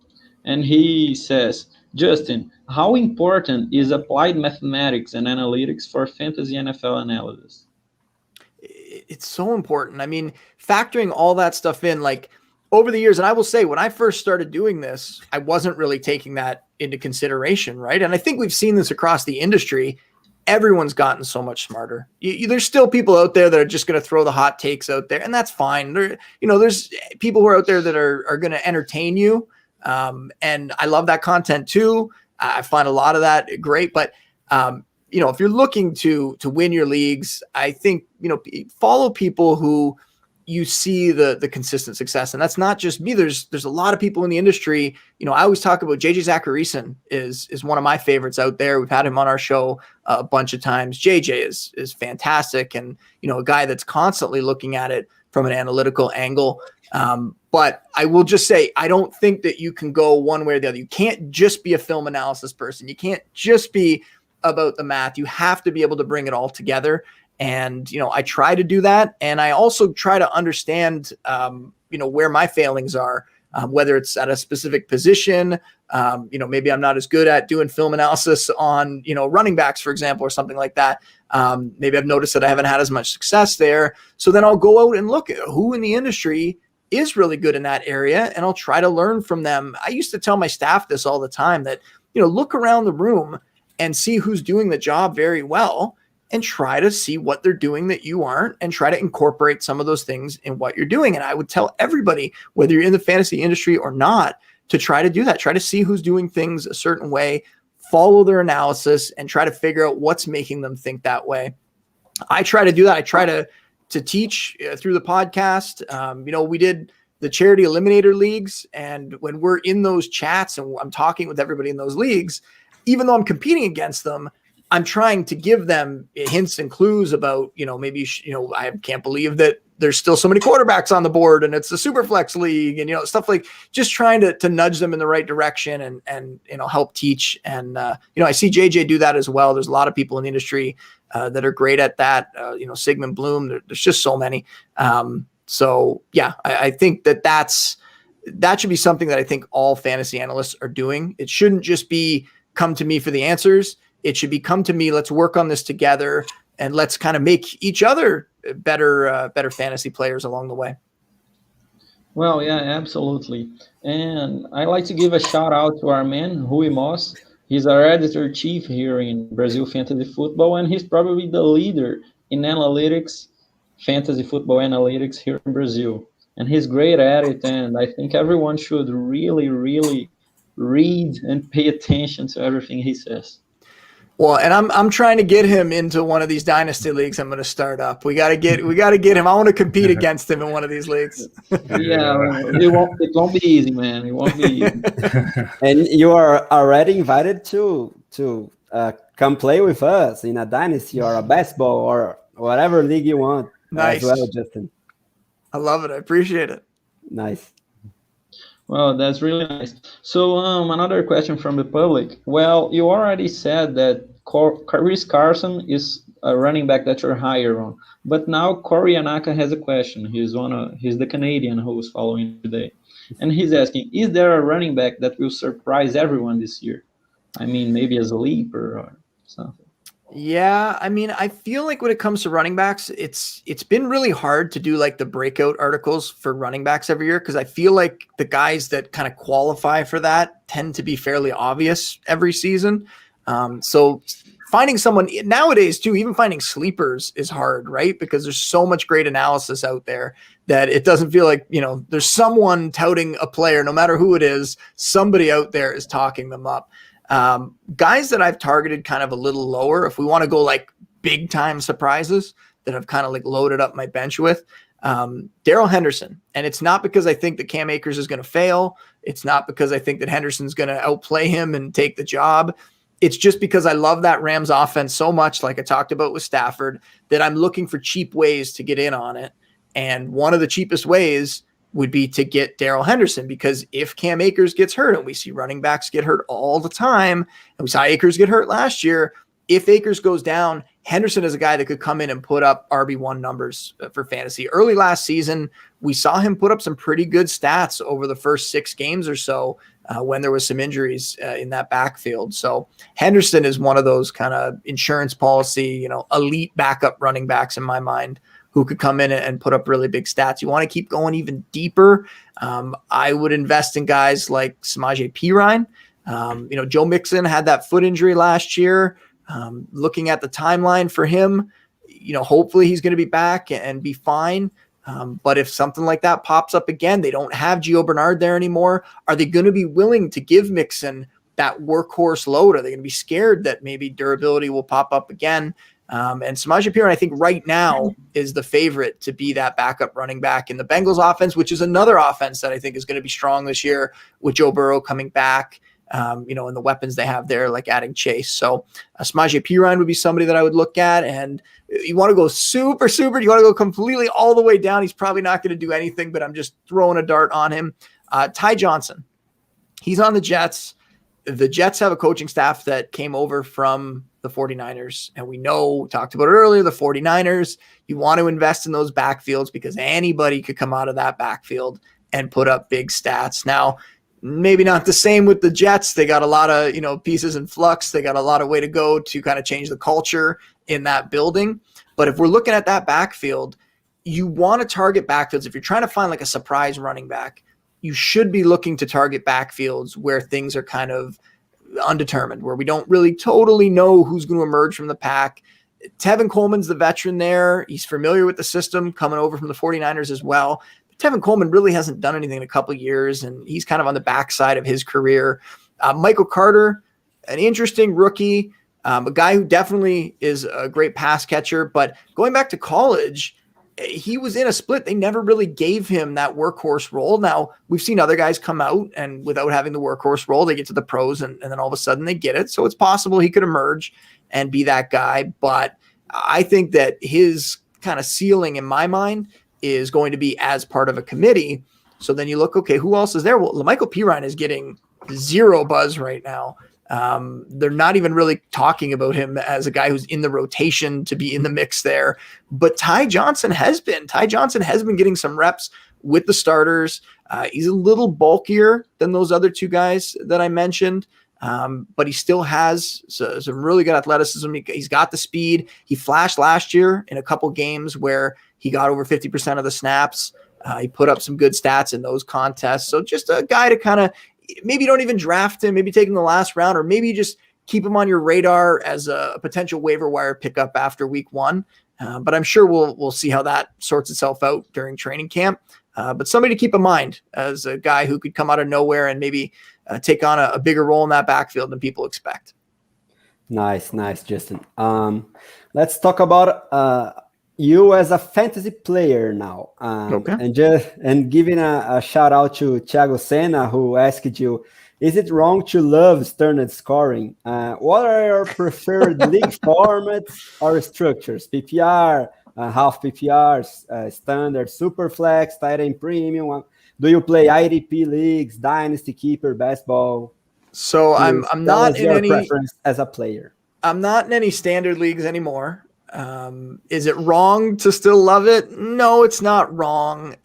And he says, Justin, how important is applied mathematics and analytics for fantasy NFL analysis? It's so important. I mean, factoring all that stuff in, like over the years, and I will say when I first started doing this, I wasn't really taking that into consideration, right? And I think we've seen this across the industry. Everyone's gotten so much smarter. There's still people out there that are just going to throw the hot takes out there, and that's fine. There's people who are out there that are going to entertain you. And I love that content too. I find a lot of that great, but if you're looking to win your leagues, I think, follow people who you see the consistent success. And that's not just me. There's a lot of people in the industry. I always talk about JJ Zacharyson is one of my favorites out there. We've had him on our show a bunch of times. JJ is fantastic. And, a guy that's constantly looking at it from an analytical angle. But I will just say, I don't think that you can go one way or the other. You can't just be a film analysis person. You can't just be about the math. You have to be able to bring it all together. And, I try to do that. And I also try to understand, where my failings are whether it's at a specific position. Maybe I'm not as good at doing film analysis on, running backs, for example, or something like that. Maybe I've noticed that I haven't had as much success there. So then I'll go out and look at who in the industry is really good in that area, and I'll try to learn from them. I used to tell my staff this all the time, that, look around the room and see who's doing the job very well, and try to see what they're doing that you aren't, and try to incorporate some of those things in what you're doing. And I would tell everybody, whether you're in the fantasy industry or not, to try to do that. Try to see who's doing things a certain way, follow their analysis, and try to figure out what's making them think that way. I try to do that. I try to teach through the podcast. We did the charity eliminator leagues, and when we're in those chats and I'm talking with everybody in those leagues, even though I'm competing against them, I'm trying to give them hints and clues about, I can't believe that there's still so many quarterbacks on the board and it's a super flex league, and, stuff like, just trying to nudge them in the right direction and help teach. And, I see JJ do that as well. There's a lot of people in the industry that are great at that. Sigmund Bloom, there's just so many. I think that should be something that I think all fantasy analysts are doing. It shouldn't just be come to me for the answers. It should be come to me, let's work on this together, and let's kind of make each other better fantasy players along the way. Well, yeah, absolutely. And I like to give a shout out to our man, Rui Moss. He's our editor-chief here in Brazil Fantasy Football, and he's probably the leader in analytics, fantasy football analytics here in Brazil. And he's great at it, and I think everyone should really, really read and pay attention to everything he says. Well, and I'm trying to get him into one of these dynasty leagues I'm going to start up. We got to get him. I want to compete against him in one of these leagues. Yeah, it won't be easy, man. It won't be easy. And you are already invited to come play with us in a dynasty or a basketball or whatever league you want. Nice. As well, Justin. I love it. I appreciate it. Nice. Well, that's really nice. So another question from the public. Well, you already said that Chris Carson is a running back that you're higher on. But now Corey Anaka has a question. He's the Canadian who is following today. And he's asking, is there a running back that will surprise everyone this year? I mean, maybe as a leaper or something. Yeah, I mean, I feel like when it comes to running backs, it's been really hard to do like the breakout articles for running backs every year, because I feel like the guys that kind of qualify for that tend to be fairly obvious every season. So finding someone nowadays too, even finding sleepers is hard, right? Because there's so much great analysis out there that it doesn't feel like, there's someone touting a player, no matter who it is, somebody out there is talking them up. Guys that I've targeted kind of a little lower, if we want to go like big time surprises that I've kind of like loaded up my bench with, Darrell Henderson. And it's not because I think that Cam Akers is going to fail. It's not because I think that Henderson's going to outplay him and take the job. It's just because I love that Rams offense so much, like I talked about with Stafford, that I'm looking for cheap ways to get in on it. And one of the cheapest ways would be to get Darrell Henderson, because if Cam Akers gets hurt, and we see running backs get hurt all the time, and we saw Akers get hurt last year, if Akers goes down, Henderson is a guy that could come in and put up RB1 numbers for fantasy. Early last season, we saw him put up some pretty good stats over the first 6 games or so when there was some injuries in that backfield. So Henderson is one of those kind of insurance policy, elite backup running backs in my mind, who could come in and put up really big stats. You want to keep going even deeper. I would invest in guys like Samaje Perine. Joe Mixon had that foot injury last year. Looking at the timeline for him, hopefully he's going to be back and be fine. But if something like that pops up again, they don't have Gio Bernard there anymore. Are they going to be willing to give Mixon that workhorse load? Are they going to be scared that maybe durability will pop up again? And Samaje Perine, I think right now is the favorite to be that backup running back in the Bengals offense, which is another offense that I think is going to be strong this year with Joe Burrow coming back, and the weapons they have there, like adding Chase. So Samaje Perine would be somebody that I would look at. And you want to go super, you want to go completely all the way down. He's probably not going to do anything, but I'm just throwing a dart on him. Ty Johnson, he's on the Jets. The Jets have a coaching staff that came over from the 49ers. And we talked about it earlier, the 49ers, you want to invest in those backfields because anybody could come out of that backfield and put up big stats. Now, maybe not the same with the Jets. They got a lot of, pieces in flux. They got a lot of way to go to kind of change the culture in that building. But if we're looking at that backfield, you want to target backfields. If you're trying to find like a surprise running back, you should be looking to target backfields where things are kind of undetermined, where we don't really totally know who's going to emerge from the pack. Tevin Coleman's the veteran there. He's familiar with the system coming over from the 49ers as well. Tevin Coleman really hasn't done anything in a couple of years, and he's kind of on the backside of his career. Michael Carter, an interesting rookie, a guy who definitely is a great pass catcher, but going back to college, he was in a split. They never really gave him that workhorse role. Now, we've seen other guys come out and without having the workhorse role, they get to the pros and then all of a sudden they get it. So it's possible he could emerge and be that guy. But I think that his kind of ceiling in my mind is going to be as part of a committee. So then you look, okay, who else is there? Well, La'Mical Pirine is getting zero buzz right now. They're not even really talking about him as a guy who's in the rotation to be in the mix there. But Ty Johnson has been getting some reps with the starters. He's a little bulkier than those other two guys that I mentioned. But he still has some really good athleticism. He's got the speed. He flashed last year in a couple games where he got over 50% of the snaps. He put up some good stats in those contests. So just a guy to kind of, maybe you don't even draft him, maybe take him the last round, or maybe you just keep him on your radar as a potential waiver wire pickup after week 1. But I'm sure we'll see how that sorts itself out during training camp. But somebody to keep in mind as a guy who could come out of nowhere and maybe take on a bigger role in that backfield than people expect. Nice, Justin. Let's talk about you as a fantasy player now. Okay. And giving a shout out to Thiago Senna, who asked you, is it wrong to love standard scoring? What are your preferred league formats or structures? PPR, half PPR, standard, super flex, tight end premium. Do you play IDP leagues, dynasty, keeper, best ball? So I'm not in any preference as a player. I'm not in any standard leagues anymore. Is it wrong to still love it? No, it's not wrong.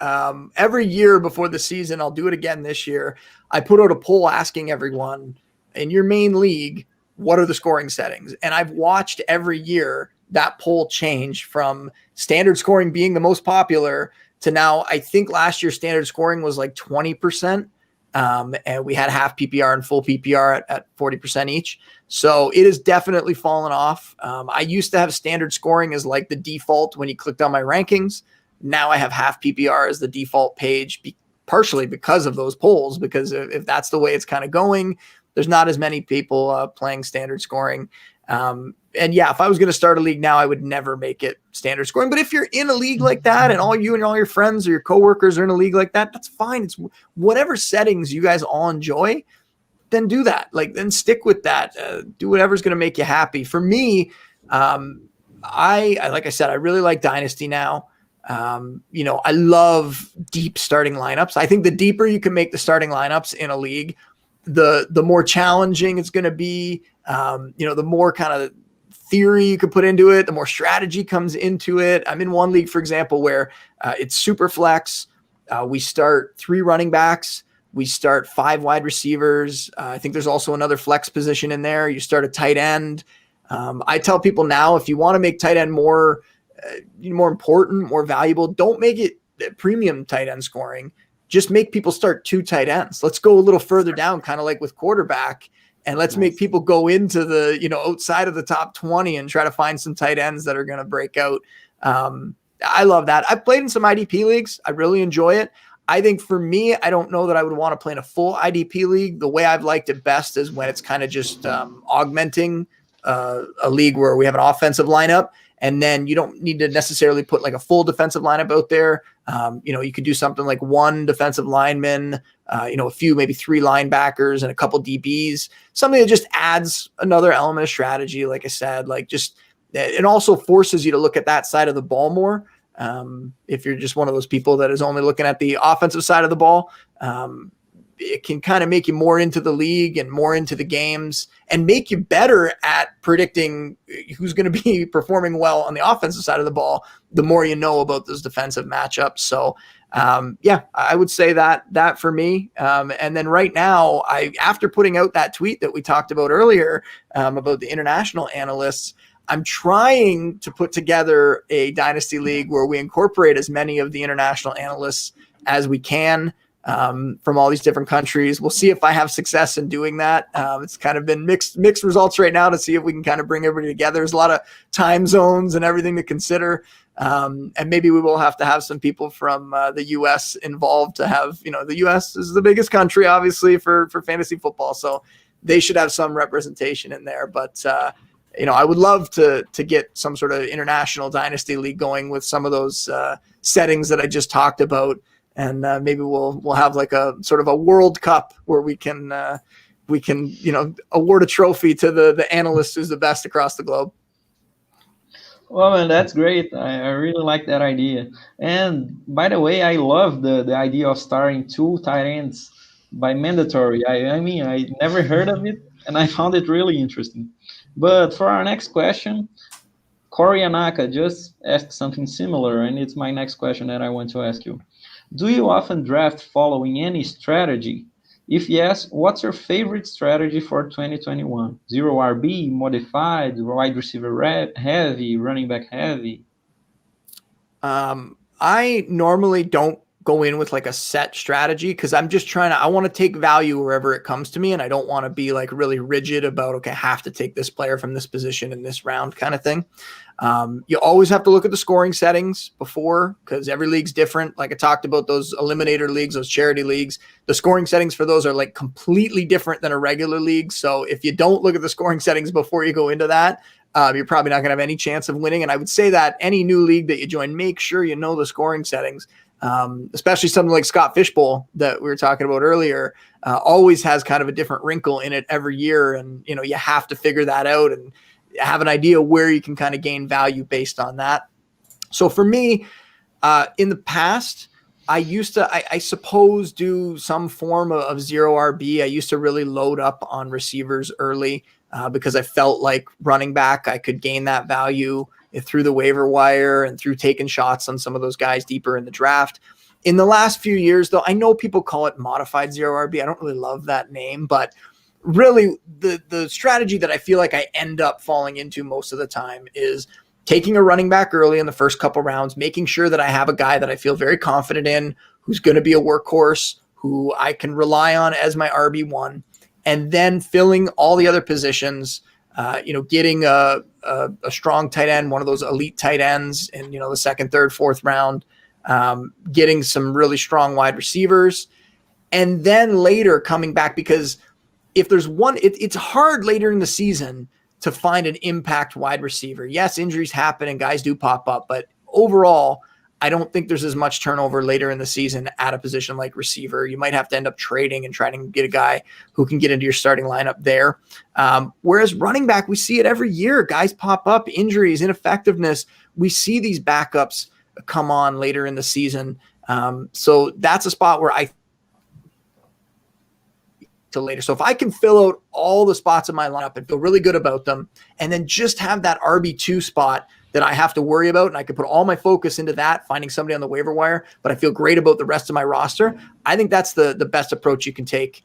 Every year before the season, I'll do it again this year. I put out a poll asking everyone in your main league, what are the scoring settings? And I've watched every year that poll change from standard scoring being the most popular to now, I think last year standard scoring was like 20%. And we had half PPR and full PPR at 40% each. So it has definitely fallen off. I used to have standard scoring as like the default when you clicked on my rankings. Now I have half PPR as the default page, partially because of those polls, because if that's the way it's kind of going, there's not as many people playing standard scoring. And yeah, if I was going to start a league now, I would never make it standard scoring. But if you're in a league like that and all you and all your friends or your coworkers are in a league like that, that's fine. It's whatever settings you guys all enjoy, then do that. Then stick with that. Do whatever's going to make you happy. For me, I like I said, I really like Dynasty now. I love deep starting lineups. I think the deeper you can make the starting lineups in a league, the more challenging it's going to be. The more kind of theory you could put into it, the more strategy comes into it. I'm in one league, for example, where it's super flex. We start 3 running backs. We start 5 wide receivers. I think there's also another flex position in there. You start a tight end. I tell people now, if you want to make tight end more important, more valuable, don't make it premium tight end scoring. Just make people start 2 tight ends. Let's go a little further down, kind of like with quarterback. And let's make people go into the, outside of the top 20 and try to find some tight ends that are going to break out. I love that. I've played in some IDP leagues. I really enjoy it. I think for me, I don't know that I would want to play in a full IDP league. The way I've liked it best is when it's kind of just augmenting a league where we have an offensive lineup. And then you don't need to necessarily put like a full defensive lineup out there. You could do something like 1 defensive lineman, a few, maybe 3 linebackers and a couple DBs, something that just adds another element of strategy. Like I said, it also forces you to look at that side of the ball more. If you're just one of those people that is only looking at the offensive side of the ball, it can kind of make you more into the league and more into the games and make you better at predicting who's going to be performing well on the offensive side of the ball, the more you know about those defensive matchups. So Yeah, I would say that for me. And then right now, after putting out that tweet that we talked about earlier about the international analysts, I'm trying to put together a dynasty league where we incorporate as many of the international analysts as we can from all these different countries. We'll see if I have success in doing that. It's kind of been mixed results right now to see if we can kind of bring everybody together. There's a lot of time zones and everything to consider. And maybe we will have to have some people from the U.S. involved to have, the U.S. is the biggest country, obviously, for fantasy football. So they should have some representation in there. But, I would love to get some sort of international dynasty league going with some of those settings that I just talked about. And maybe we'll have like a sort of a World Cup where we can award a trophy to the analyst who's the best across the globe. Well, man, that's great. I really like that idea. And by the way, I love the idea of starting 2 tight ends by mandatory. I mean, I never heard of it, and I found it really interesting. But for our next question, Corey Anaka just asked something similar, and it's my next question that I want to ask you. Do you often draft following any strategy? If yes, what's your favorite strategy for 2021? Zero RB, modified, wide receiver heavy, running back heavy? I normally don't go in with like a set strategy because I'm just I want to take value wherever it comes to me. And I don't want to be like really rigid about, okay, I have to take this player from this position in this round kind of thing. You always have to look at the scoring settings before because every league's different. Like I talked about those eliminator leagues, those charity leagues, the scoring settings for those are like completely different than a regular league. So if you don't look at the scoring settings before you go into that, you're probably not going to have any chance of winning. And I would say that any new league that you join, make sure you know the scoring settings. Especially something like Scott Fishbowl that we were talking about earlier, always has kind of a different wrinkle in it every year. And, you have to figure that out and have an idea where you can kind of gain value based on that. So for me, in the past, I used to, I suppose, do some form of zero RB. I used to really load up on receivers early because I felt like running back, I could gain that value through the waiver wire and through taking shots on some of those guys deeper in the draft. In the last few years, though, I know people call it modified zero RB. I don't really love that name, but really the strategy that I feel like I end up falling into most of the time is taking a running back early in the first couple rounds, making sure that I have a guy that I feel very confident in, who's going to be a workhorse, who I can rely on as my RB1, and then filling all the other positions, getting a strong tight end, one of those elite tight ends in, the second, third, fourth round, getting some really strong wide receivers, and then later coming back, because if there's one, it's hard later in the season to find an impact wide receiver. Yes, injuries happen and guys do pop up, but overall, I don't think there's as much turnover later in the season at a position like receiver. You might have to end up trading and trying to get a guy who can get into your starting lineup there. Whereas running back, we see it every year. Guys pop up, injuries, ineffectiveness. We see these backups come on later in the season. So that's a spot where till later. So if I can fill out all the spots in my lineup and feel really good about them, and then just have that RB2 spot that I have to worry about, and I can put all my focus into that, finding somebody on the waiver wire, but I feel great about the rest of my roster, I think that's the best approach you can take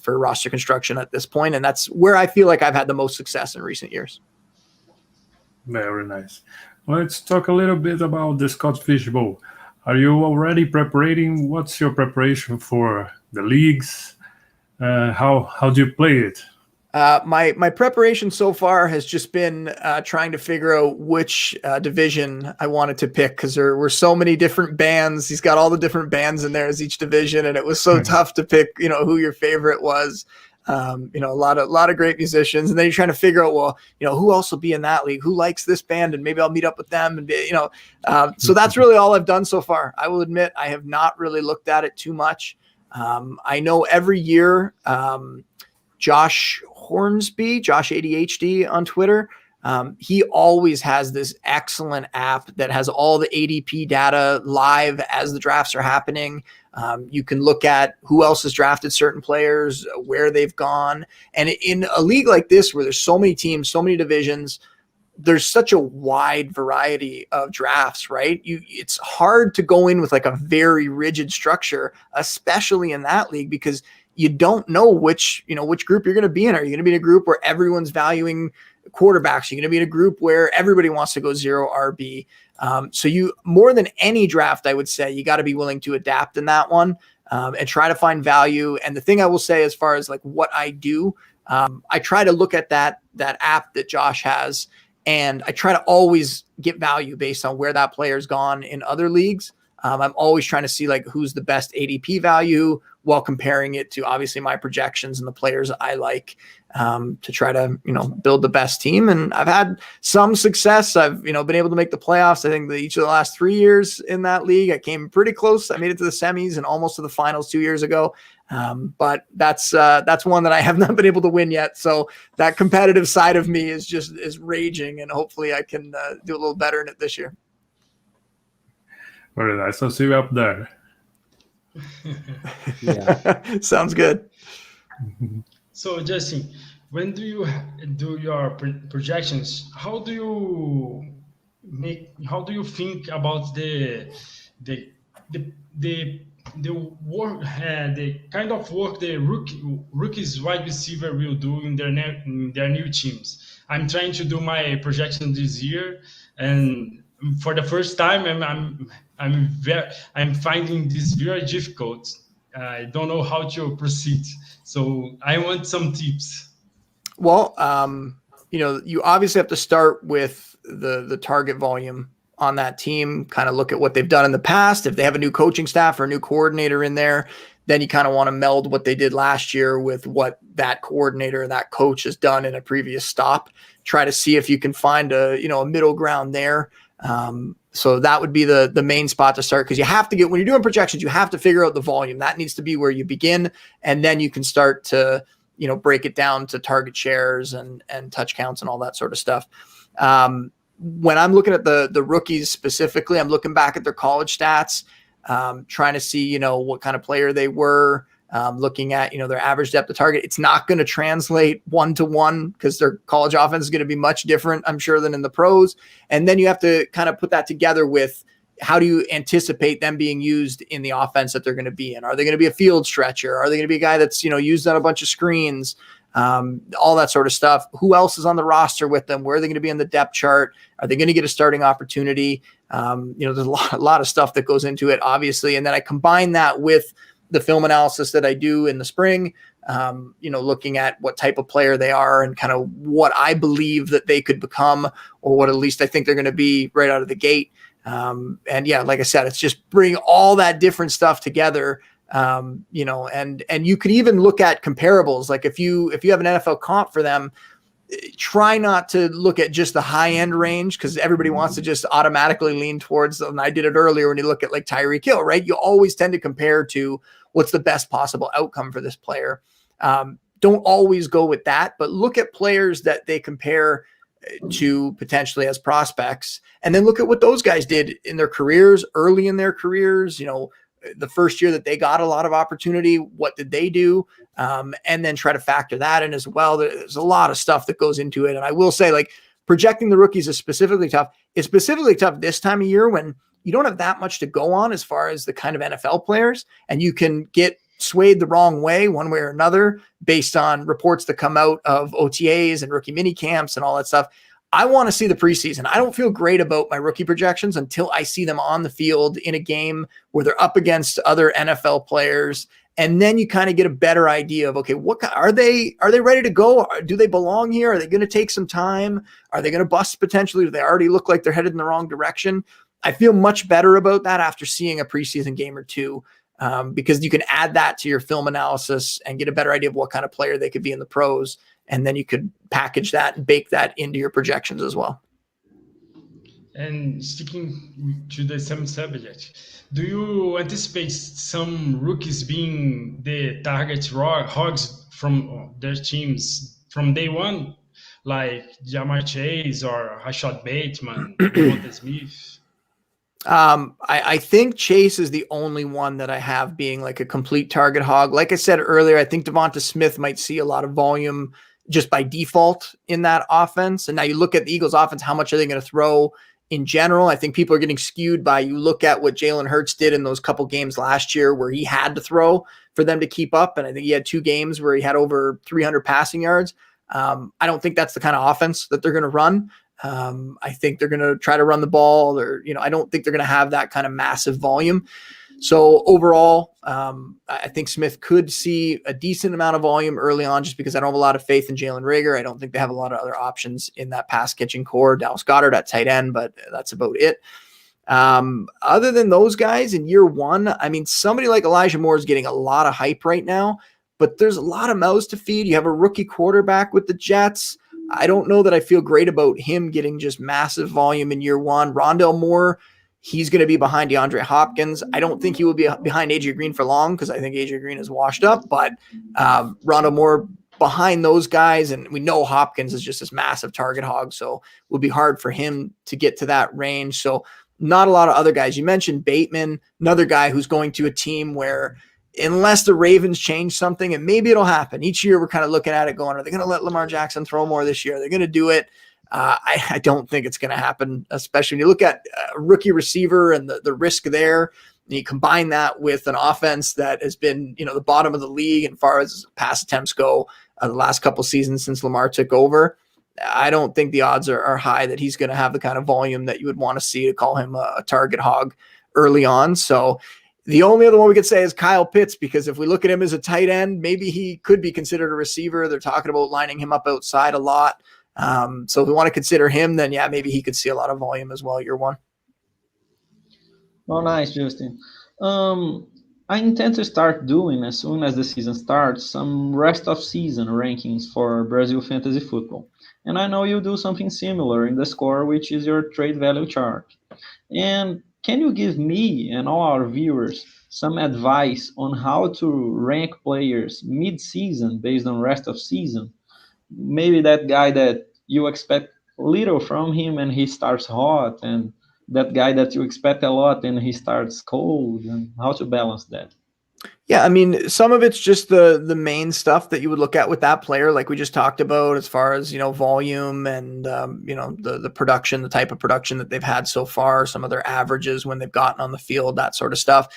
for roster construction at this point. And that's where I feel like I've had the most success in recent years. Very nice. Let's talk a little bit about the Scott Fishbowl. Are you already preparing? What's your preparation for the leagues? How do you play it? My preparation so far has just been trying to figure out which division I wanted to pick, because there were so many different bands. He's got all the different bands in there as each division, and it was so tough to pick, who your favorite was. A lot of great musicians, and then you're trying to figure out, well, who else will be in that league? Who likes this band? And maybe I'll meet up with them. And so that's really all I've done so far. I will admit I have not really looked at it too much. I know every year, Josh Hornsby, Josh ADHD on Twitter, he always has this excellent app that has all the ADP data live as the drafts are happening. You can look at who else has drafted certain players, where they've gone. And in a league like this, where there's so many teams, so many divisions, there's such a wide variety of drafts, right? It's hard to go in with like a very rigid structure, especially in that league, because you don't know which group you're going to be in. Are you going to be in a group where everyone's valuing quarterbacks? Are you going to be in a group where everybody wants to go 0 RB? So you, more than any draft, I would say you got to be willing to adapt in that one, and try to find value. And the thing I will say, as far as like what I do, I try to look at that app that Josh has, and I try to always get value based on where that player's gone in other leagues. I'm always trying to see like who's the best ADP value while comparing it to obviously my projections and the players I like, to try to, build the best team. And I've had some success. I've, been able to make the playoffs. I think that each of the last 3 years in that league, I came pretty close. I made it to the semis and almost to the finals 2 years ago. But that's one that I have not been able to win yet. So that competitive side of me is raging, and hopefully I can do a little better in it this year. Very nice. I'll see you up there. Yeah. Sounds good. So, Justin, when do you do your projections? How do you think about the work, the kind of work the rookies wide receiver will do in their new teams? I'm trying to do my projection this year, and for the first time, I'm finding this very difficult. I don't know how to proceed, so I want some tips. Well, you obviously have to start with the target volume on that team, kind of look at what they've done in the past. If they have a new coaching staff or a new coordinator in there, then you kind of want to meld what they did last year with what that coordinator, that coach has done in a previous stop. Try to see if you can find a middle ground there. So that would be the main spot to start, because you have to when you're doing projections, you have to figure out the volume. That needs to be where you begin, and then you can start to break it down to target shares and touch counts and all that sort of stuff. When I'm looking at the rookies specifically, I'm looking back at their college stats, trying to see what kind of player they were. Looking at their average depth of target. It's not going to translate 1-to-1 because their college offense is going to be much different, I'm sure, than in the pros. And then you have to kind of put that together with how do you anticipate them being used in the offense that they're going to be in? Are they going to be a field stretcher? Are they going to be a guy that's used on a bunch of screens? All that sort of stuff. Who else is on the roster with them? Where are they going to be in the depth chart? Are they going to get a starting opportunity? There's a lot of stuff that goes into it, obviously. And then I combine that with the film analysis that I do in the spring, looking at what type of player they are and kind of what I believe that they could become, or what at least I think they're going to be right out of the gate. And yeah, like I said, it's just bring all that different stuff together. And you could even look at comparables. Like if you have an NFL comp for them, try not to look at just the high end range, because everybody wants to just automatically lean towards them. And I did it earlier when you look at like Tyreek Hill, right? You always tend to compare to what's the best possible outcome for this player. Don't always go with that, but look at players that they compare to potentially as prospects, and then look at what those guys did in their careers, early in their careers, the first year that they got a lot of opportunity, what did they do? And then try to factor that in as well. There's a lot of stuff that goes into it. And I will say, like, projecting the rookies is specifically tough. It's specifically tough this time of year when you don't have that much to go on as far as the kind of NFL players, and you can get swayed the wrong way one way or another based on reports that come out of OTAs and rookie mini camps and all that stuff. I want to see the preseason. I don't feel great about my rookie projections until I see them on the field in a game where they're up against other NFL players. And then you kind of get a better idea of, okay, what are they ready to go? Do they belong here? Are they going to take some time? Are they going to bust potentially? Do they already look like they're headed in the wrong direction? I feel much better about that after seeing a preseason game or two, because you can add that to your film analysis and get a better idea of what kind of player they could be in the pros. And then you could package that and bake that into your projections as well. And sticking to the same subject, do you anticipate some rookies being the target hogs from their teams from day one, like Jamar Chase or Rashaad Bateman, Devonta Smith? I think Chase is the only one that I have being like a complete target hog. Like I said earlier, I think Devonta Smith might see a lot of volume just by default in that offense. And now you look at the Eagles offense, how much are they going to throw in general? I think people are getting skewed by, you look at what Jalen Hurts did in those couple games last year where he had to throw for them to keep up. And I think he had 2 games where he had over 300 passing yards. I don't think that's the kind of offense that they're going to run. I think they're going to try to run the ball, or, I don't think they're going to have that kind of massive volume. So overall, I think Smith could see a decent amount of volume early on, just because I don't have a lot of faith in Jalen Reagor. I don't think they have a lot of other options in that pass catching core. Dallas Goedert at tight end, but that's about it. Other than those guys in year one, I mean, somebody like Elijah Moore is getting a lot of hype right now, but there's a lot of mouths to feed. You have a rookie quarterback with the Jets. I don't know that I feel great about him getting just massive volume in year one. Rondale Moore, he's going to be behind DeAndre Hopkins. I don't think he will be behind AJ Green for long, because I think AJ Green is washed up, but Rondale Moore behind those guys. And we know Hopkins is just this massive target hog, so it will be hard for him to get to that range. So not a lot of other guys. You mentioned Bateman, another guy who's going to a team where, unless the Ravens change something, and maybe it'll happen. Each year we're kind of looking at it going, are they going to let Lamar Jackson throw more this year? They're going to do it. I don't think it's going to happen, especially when you look at a rookie receiver and the risk there. And you combine that with an offense that has been, the bottom of the league as far as pass attempts go the last couple seasons since Lamar took over. I don't think the odds are high that he's going to have the kind of volume that you would want to see to call him a target hog early on. So the only other one we could say is Kyle Pitts, because if we look at him as a tight end, maybe he could be considered a receiver. They're talking about lining him up outside a lot. So if we want to consider him, then yeah, maybe he could see a lot of volume as well year one. Oh, nice, Justin. I intend to start doing, as soon as the season starts, some rest of season rankings for Brazil Fantasy Football. And I know you do something similar in TheScore, which is your trade value chart. And can you give me and all our viewers some advice on how to rank players mid-season based on rest of season? Maybe that guy that you expect little from him and he starts hot, and that guy that you expect a lot and he starts cold, and how to balance that. Yeah, I mean, some of it's just the main stuff that you would look at with that player, like we just talked about, as far as, volume and, the production, the type of production that they've had so far, some of their averages when they've gotten on the field, that sort of stuff.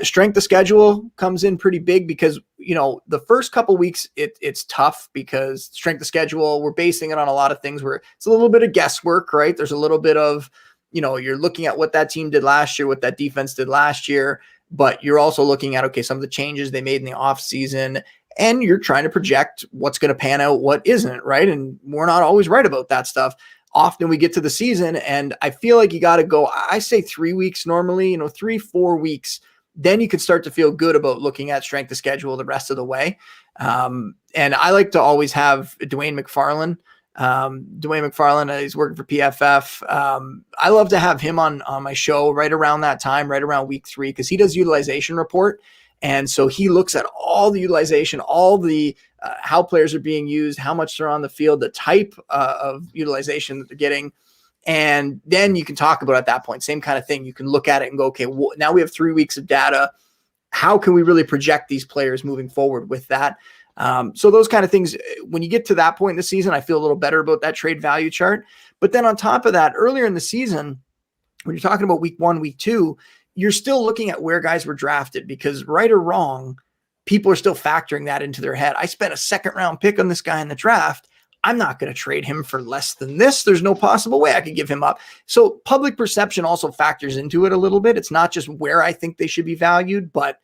Strength of schedule comes in pretty big, because, the first couple weeks, it's tough, because strength of schedule, we're basing it on a lot of things where it's a little bit of guesswork, right? There's a little bit of, you're looking at what that team did last year, what that defense did last year, but you're also looking at, okay, some of the changes they made in the off season, and you're trying to project what's going to pan out, what isn't, right? And we're not always right about that stuff. Often we get to the season, and I feel like you got to go, I say 3 weeks normally, 3-4 weeks, then you can start to feel good about looking at strength of schedule the rest of the way. And I like to always have Dwayne McFarland. He's working for PFF. I love to have him on my show right around that time, right around week 3, because he does utilization report. And so he looks at all the utilization, all the how players are being used, how much they're on the field, the type of utilization that they're getting. And then you can talk about at that point, same kind of thing. You can look at it and go, okay, well, now we have 3 weeks of data. How can we really project these players moving forward with that? So those kind of things, when you get to that point in the season, I feel a little better about that trade value chart. But then on top of that, earlier in the season, when you're talking about week 1, week 2, you're still looking at where guys were drafted, because right or wrong, people are still factoring that into their head. I spent a 2nd round pick on this guy in the draft. I'm not going to trade him for less than this. There's no possible way I could give him up. So public perception also factors into it a little bit. It's not just where I think they should be valued, but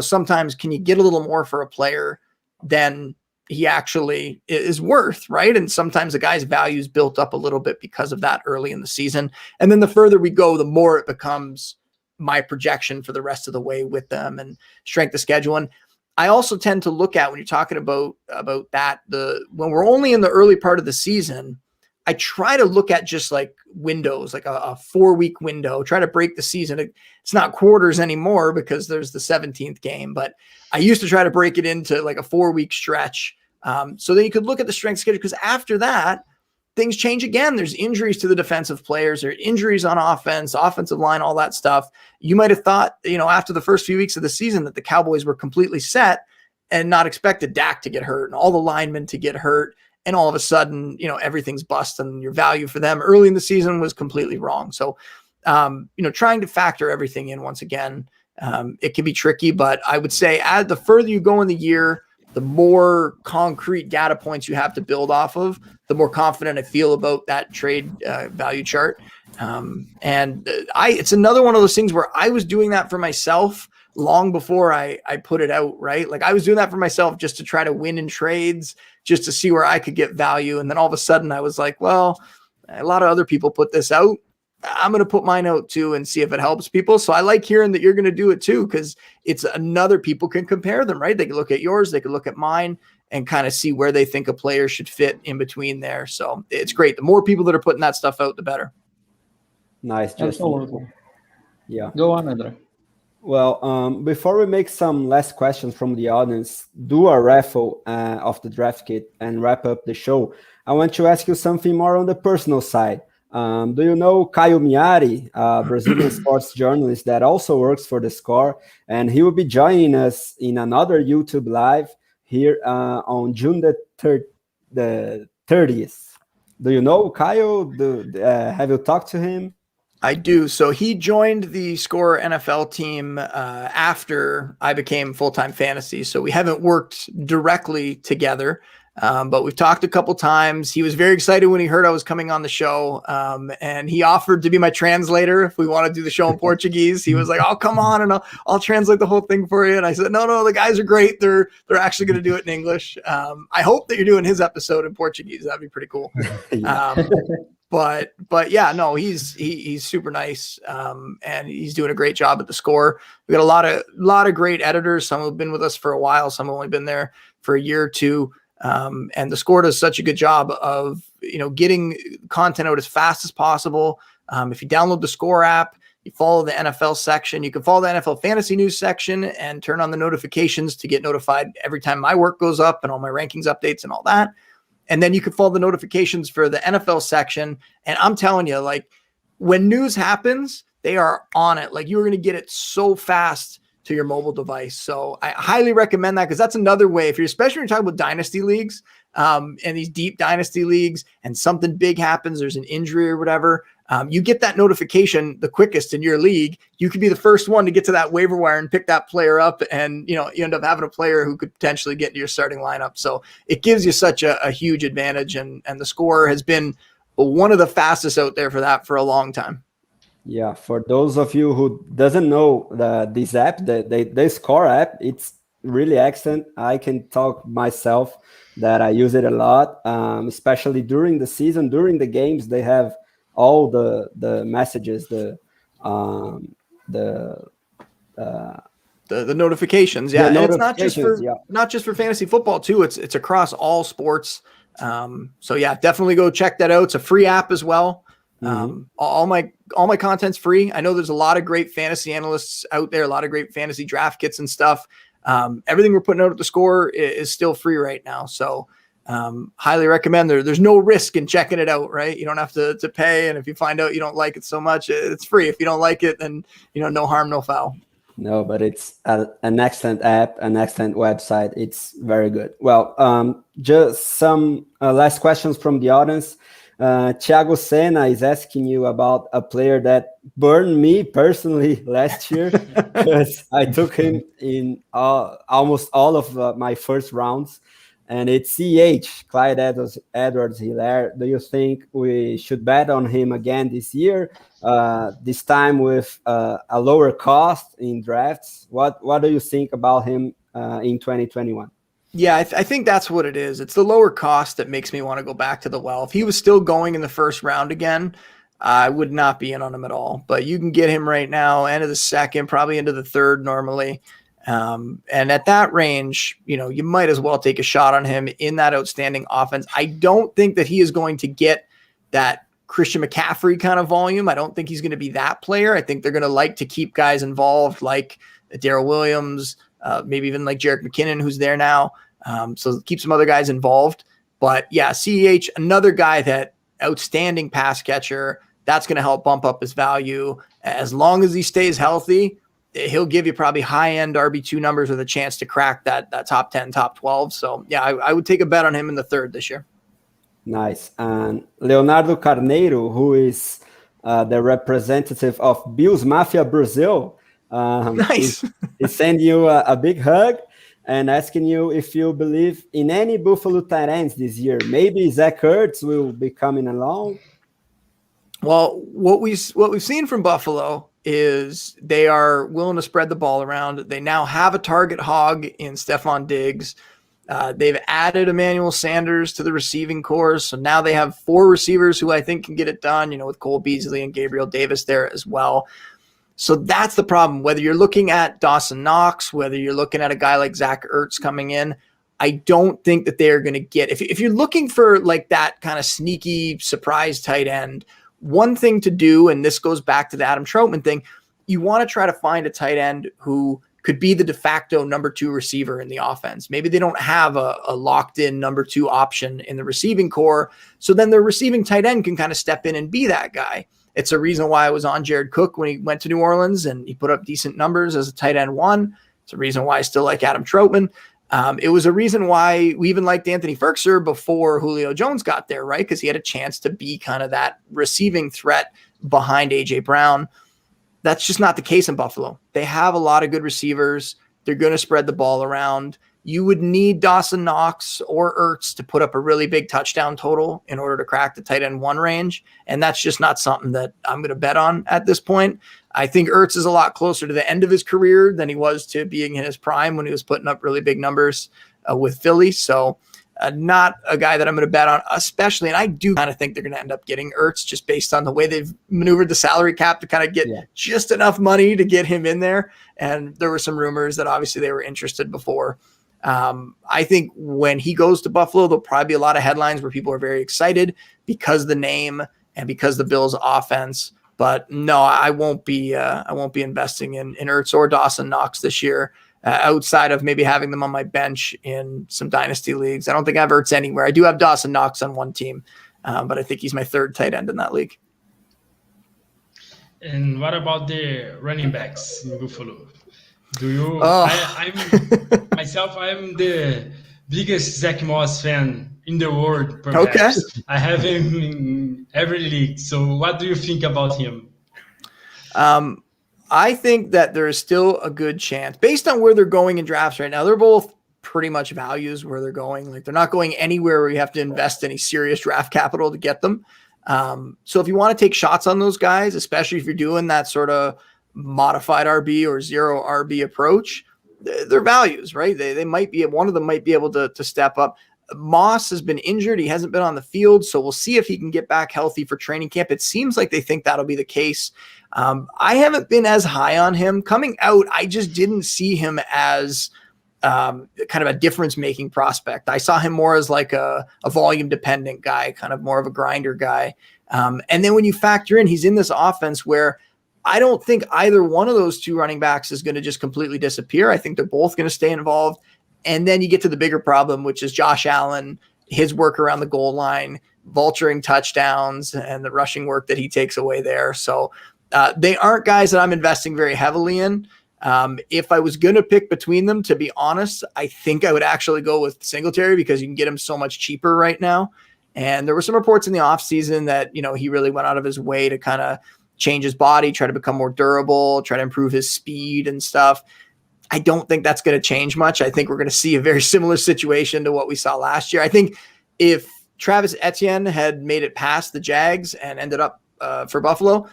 sometimes can you get a little more for a player than he actually is worth, right? And sometimes the guy's value is built up a little bit because of that early in the season. And then the further we go, the more it becomes my projection for the rest of the way with them and strength of schedule. And I also tend to look at, when you're talking about that, when we're only in the early part of the season, I try to look at just like windows, like a 4-week window, try to break the season. It's not quarters anymore because there's the 17th game, but I used to try to break it into like a 4-week stretch. So then you could look at the strength schedule, because after that, things change again. There's injuries to the defensive players, there are injuries on offense, offensive line, all that stuff. You might have thought, after the first few weeks of the season that the Cowboys were completely set and not expected Dak to get hurt and all the linemen to get hurt. and all of a sudden, everything's bust and your value for them early in the season was completely wrong. So, trying to factor everything in once again, it can be tricky, but I would say as the further you go in the year, the more concrete data points you have to build off of, the more confident I feel about that trade value chart. It's another one of those things where I was doing that for myself long before I put it out, right? Like I was doing that for myself just to try to win in trades, just to see where I could get value. And then all of a sudden I was like, well, a lot of other people put this out. I'm going to put mine out too and see if it helps people. So I like hearing that you're going to do it too, because it's another people can compare them, right? They can look at yours, they can look at mine and kind of see where they think a player should fit in between there. So it's great. The more people that are putting that stuff out, the better. Nice. Absolutely. Yeah. Go on, Andre. Well, before we make some last questions from the audience, do a raffle of the draft kit and wrap up the show, I want to ask you something more on the personal side. Do you know Caio Miari, a Brazilian sports journalist that also works for TheScore? And he will be joining us in another YouTube live here on June the 30th. Do you know Caio? Have you talked to him? I do. So he joined the Score NFL team after I became full-time fantasy. So we haven't worked directly together. But we've talked a couple times. He was very excited when he heard I was coming on the show. And he offered to be my translator if we want to do the show in Portuguese. He was like, "Oh, come on, and I'll translate the whole thing for you." And I said, no, the guys are great. They're actually going to do it in English. I hope that you're doing his episode in Portuguese. That'd be pretty cool. But yeah, no, he's super nice. And he's doing a great job at the Score. We got a lot of great editors. Some have been with us for a while. Some have only been there for a year or two. And the Score does such a good job of, getting content out as fast as possible. If you download the Score app, you follow the NFL section, you can follow the NFL fantasy news section and turn on the notifications to get notified every time my work goes up and all my rankings updates and all that. And then you can follow the notifications for the NFL section. And I'm telling you, like when news happens, they are on it. Like you're going to get it so fast to your mobile device. So I highly recommend that because that's another way, especially when you're talking about dynasty leagues and these deep dynasty leagues and something big happens, there's an injury or whatever, you get that notification the quickest in your league. You could be the first one to get to that waiver wire and pick that player up. And, you end up having a player who could potentially get into your starting lineup. So it gives you such a huge advantage. And the Score has been one of the fastest out there for that for a long time. Yeah, for those of you who doesn't know this app, the Score app, it's really excellent. I can talk myself that I use it a lot, especially during the season, during the games. They have all the messages, the notifications. Yeah, and it's not just for fantasy football too. It's across all sports. So yeah, definitely go check that out. It's a free app as well. All my content's free. I know there's a lot of great fantasy analysts out there, a lot of great fantasy draft kits and stuff. Everything we're putting out at the Score is still free right now. So highly recommend. There's no risk in checking it out, right? You don't have to pay. And if you find out you don't like it so much, it's free. If you don't like it, then no harm, no foul. No, but it's an excellent app, an excellent website. It's very good. Well, just some last questions from the audience. Thiago Senna is asking you about a player that burned me personally last year because I took him in almost all of my first rounds, and it's Clyde Edwards-Hilaire. Do you think we should bet on him again this year? This time with a lower cost in drafts. What do you think about him in 2021? Yeah, I think that's what it is. It's the lower cost that makes me want to go back to the well. If he was still going in the first round again, I would not be in on him at all. But you can get him right now, end of the second, probably into the third normally. And at that range, you might as well take a shot on him in that outstanding offense. I don't think that he is going to get that Christian McCaffrey kind of volume. I don't think he's going to be that player. I think they're going to like to keep guys involved like Darrell Williams, maybe even like Jerick McKinnon, who's there now. So keep some other guys involved. But yeah, CEH, another guy that outstanding pass catcher, that's going to help bump up his value. As long as he stays healthy, he'll give you probably high-end RB2 numbers with a chance to crack that top 10, top 12. So yeah, I would take a bet on him in the third this year. Nice. And Leonardo Carneiro, who is the representative of Bills Mafia Brazil, Nice. is sending you a big hug and asking you if you believe in any Buffalo tight ends this year. Maybe Zach Ertz will be coming along. Well, what we've seen from Buffalo is they are willing to spread the ball around. They now have a target hog in Stephon Diggs. They've added Emmanuel Sanders to the receiving corps. So now they have 4 receivers who I think can get it done, with Cole Beasley and Gabriel Davis there as well. So that's the problem. Whether you're looking at Dawson Knox, whether you're looking at a guy like Zach Ertz coming in, I don't think that they're going to get, if you're looking for like that kind of sneaky surprise tight end, one thing to do, and this goes back to the Adam Troutman thing, you want to try to find a tight end who could be the de facto number 2 receiver in the offense. Maybe they don't have a locked in number 2 option in the receiving core. So then their receiving tight end can kind of step in and be that guy. It's a reason why I was on Jared Cook when he went to New Orleans and he put up decent numbers as a tight end 1. It's a reason why I still like Adam Troutman. It was a reason why we even liked Anthony Ferkser before Julio Jones got there, right? Because he had a chance to be kind of that receiving threat behind A.J. Brown. That's just not the case in Buffalo. They have a lot of good receivers. They're going to spread the ball around. You would need Dawson Knox or Ertz to put up a really big touchdown total in order to crack the tight end 1 range. And that's just not something that I'm going to bet on at this point. I think Ertz is a lot closer to the end of his career than he was to being in his prime when he was putting up really big numbers with Philly. So not a guy that I'm going to bet on, especially. And I do kind of think they're going to end up getting Ertz just based on the way they've maneuvered the salary cap to kind of get just enough money to get him in there. And there were some rumors that obviously they were interested before. I think when he goes to Buffalo, there'll probably be a lot of headlines where people are very excited because of the name and because the Bills' offense. But no, I won't be investing in Ertz or Dawson Knox this year, outside of maybe having them on my bench in some dynasty leagues. I don't think I have Ertz anywhere. I do have Dawson Knox on one team, but I think he's my 3rd tight end in that league. And what about the running backs in Buffalo? Do you? I'm the biggest Zach Moss fan in the world, perhaps. Okay. I have him in every league. So what do you think about him? I think that there is still a good chance, based on where they're going in drafts right now. They're both pretty much values where they're going. Like, they're not going anywhere where you have to invest any serious draft capital to get them. So if you want to take shots on those guys, especially if you're doing that sort of modified RB or 0 RB approach, they're values, right? They might be, one of them might be able to step up. Moss has been injured. He hasn't been on the field. So we'll see if he can get back healthy for training camp. It seems like they think that'll be the case. I haven't been as high on him coming out. I just didn't see him as kind of a difference-making prospect. I saw him more as like a volume dependent guy, kind of more of a grinder guy. And then when you factor in, he's in this offense where I don't think either one of those 2 running backs is going to just completely disappear. I think they're both going to stay involved. And then you get to the bigger problem, which is Josh Allen, his work around the goal line, vulturing touchdowns, and the rushing work that he takes away there. So they aren't guys that I'm investing very heavily in. If I was going to pick between them, to be honest, I think I would actually go with Singletary because you can get him so much cheaper right now. And there were some reports in the offseason that, he really went out of his way to kind of change his body, try to become more durable, try to improve his speed and stuff. I don't think that's going to change much. I think we're going to see a very similar situation to what we saw last year. I think if Travis Etienne had made it past the Jags and ended up for Buffalo,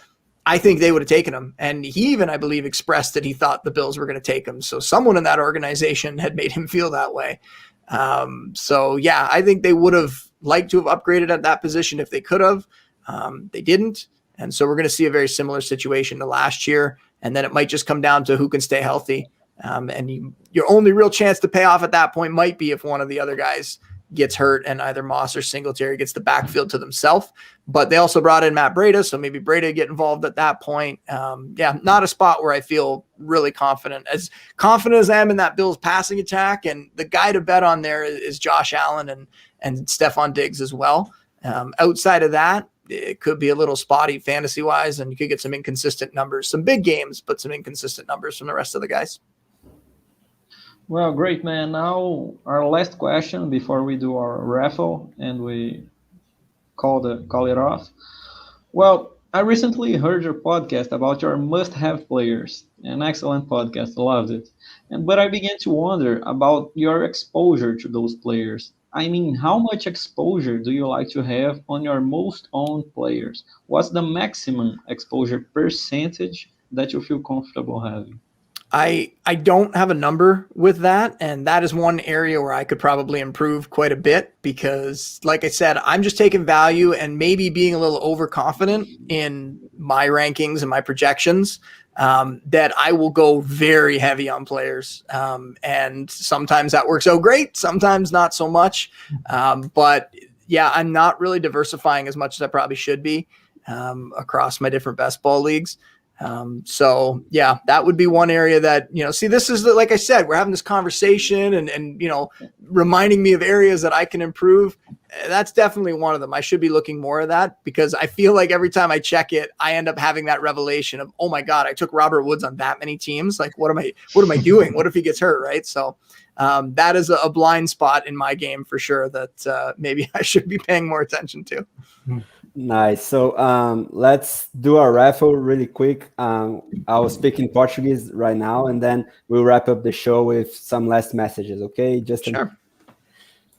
I think they would have taken him. And he even, I believe, expressed that he thought the Bills were going to take him. So someone in that organization had made him feel that way. So yeah, I think they would have liked to have upgraded at that position if they could have. They didn't. And so we're going to see a very similar situation to last year. And then it might just come down to who can stay healthy. And your only real chance to pay off at that point might be if one of the other guys gets hurt and either Moss or Singletary gets the backfield to themselves. But they also brought in Matt Breida, so maybe Breida get involved at that point. Not a spot where I feel really confident. As confident as I am in that Bills passing attack, and the guy to bet on there is Josh Allen and Stephon Diggs as well. Outside of that, it could be a little spotty fantasy-wise, and you could get some inconsistent numbers, some big games, but some inconsistent numbers from the rest of the guys. Well, great, man. Now, our last question before we do our raffle and we call it off. Well, I recently heard your podcast about your must-have players. An excellent podcast, loved it. But I began to wonder about your exposure to those players. I mean, how much exposure do you like to have on your most owned players? What's the maximum exposure percentage that you feel comfortable having? I don't have a number with that, and that is one area where I could probably improve quite a bit because, like I said, I'm just taking value and maybe being a little overconfident in my rankings and my projections, that I will go very heavy on players. And sometimes that works out great, sometimes not so much. But yeah, I'm not really diversifying as much as I probably should be across my different best ball leagues. So yeah, that would be one area that, see, this is like I said, we're having this conversation and, reminding me of areas that I can improve. That's definitely one of them. I should be looking more of that because I feel like every time I check it, I end up having that revelation of, oh my God, I took Robert Woods on that many teams. Like, what am I doing? What if he gets hurt? Right. So, that is a blind spot in my game for sure that, maybe I should be paying more attention to. Nice. So let's do a raffle really quick. I'll speak in Portuguese right now, and then we'll wrap up the show with some last messages, okay? Justin? Sure.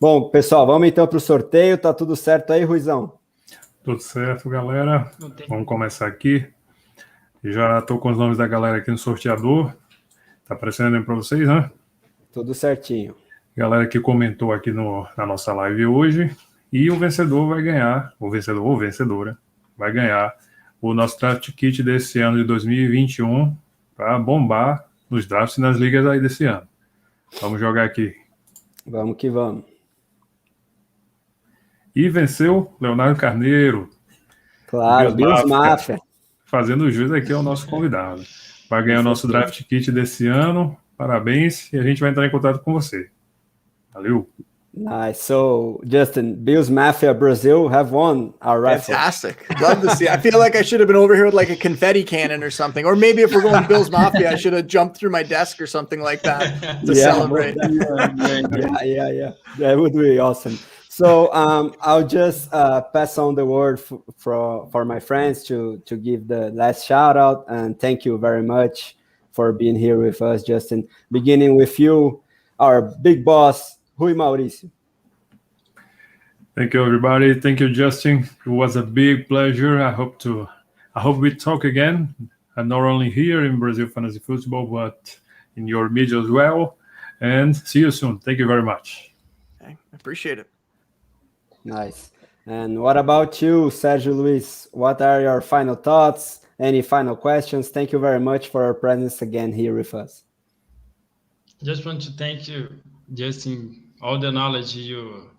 Bom, pessoal, vamos então para o sorteio. Tá tudo certo aí, Ruizão? Tudo certo, galera. Vamos começar aqui. Já estou com os nomes da galera aqui no sorteador. Tá aparecendo aí para vocês, né? Tudo certinho. Galera que comentou aqui na nossa live hoje. E o vencedor vai ganhar, o vencedor ou vencedora vai ganhar o nosso draft kit desse ano de 2021 para bombar nos drafts e nas ligas aí desse ano. Vamos jogar aqui. Vamos que vamos. E venceu Leonardo Carneiro. Claro, Bills Mafia. Fazendo jus aqui ao nosso convidado. Vai ganhar o nosso draft kit desse ano. Parabéns e a gente vai entrar em contato com você. Valeu. Nice. So, Justin, Bills Mafia Brazil have won our raffle. Fantastic. Love to see. I feel like I should have been over here with like a confetti cannon or something. Or maybe if we're going Bills Mafia, I should have jumped through my desk or something like that to celebrate. Yeah. That would be awesome. So I'll just pass on the word for my friends to give the last shout out. And thank you very much for being here with us, Justin. Beginning with you, our big boss, Rui Mauricio. Thank you, everybody. Thank you, Justin. It was a big pleasure. I hope we talk again, and not only here in Brazil Fantasy Football, but in your media as well. And see you soon. Thank you very much. Okay, I appreciate it. Nice. And what about you, Sergio Luis? What are your final thoughts? Any final questions? Thank you very much for your presence again here with us. Just want to thank you, Justin. All the knowledge you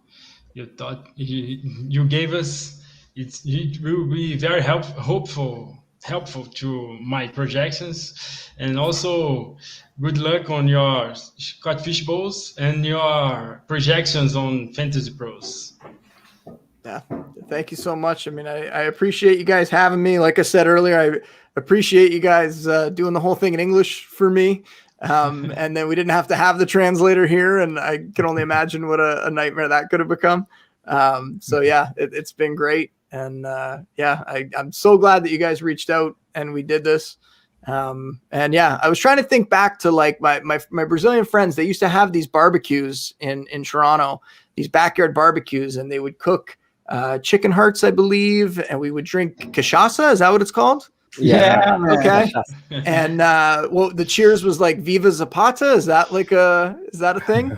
thought you gave us, it will be very helpful to my projections, and also good luck on your Scottish Bowls and your projections on Fantasy Pros. Yeah, thank you so much. I mean, I appreciate you guys having me. Like I said earlier, I appreciate you guys doing the whole thing in English for me. And then we didn't have to have the translator here, and I can only imagine what a nightmare that could have become. So yeah, it's been great. And I'm so glad that you guys reached out and we did this. And yeah, I was trying to think back to like my Brazilian friends. They used to have these barbecues in Toronto, these backyard barbecues, and they would cook chicken hearts, I believe, and we would drink cachaça. Is that what it's called? Yeah. Okay. And the cheers was like Viva Zapata. Is that a thing?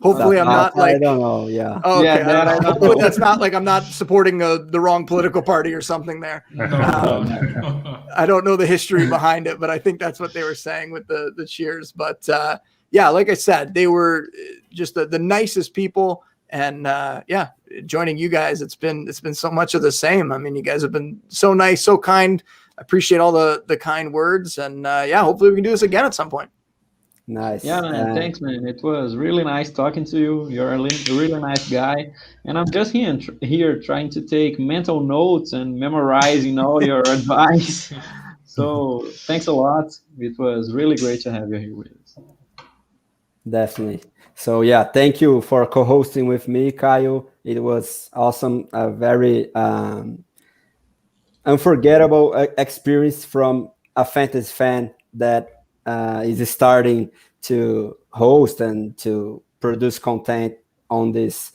Hopefully I'm not like, I don't know. Yeah. Oh, okay. Yeah, Hopefully that's not like I'm not supporting the wrong political party or something there. I don't know the history behind it, but I think that's what they were saying with the cheers. But yeah, like I said, they were just the nicest people. And joining you guys, it's been so much of the same. I mean, you guys have been so nice, so kind. I appreciate all the kind words, and hopefully we can do this again at some point. Nice. Yeah, man. Thanks, man. It was really nice talking to you. You're a really nice guy, and I'm just here trying to take mental notes and memorizing all your advice. So thanks a lot. It was really great to have you here with us. Definitely. So yeah, thank you for co-hosting with me, Caio. It was awesome, a very unforgettable experience from a fantasy fan that is starting to host and to produce content on this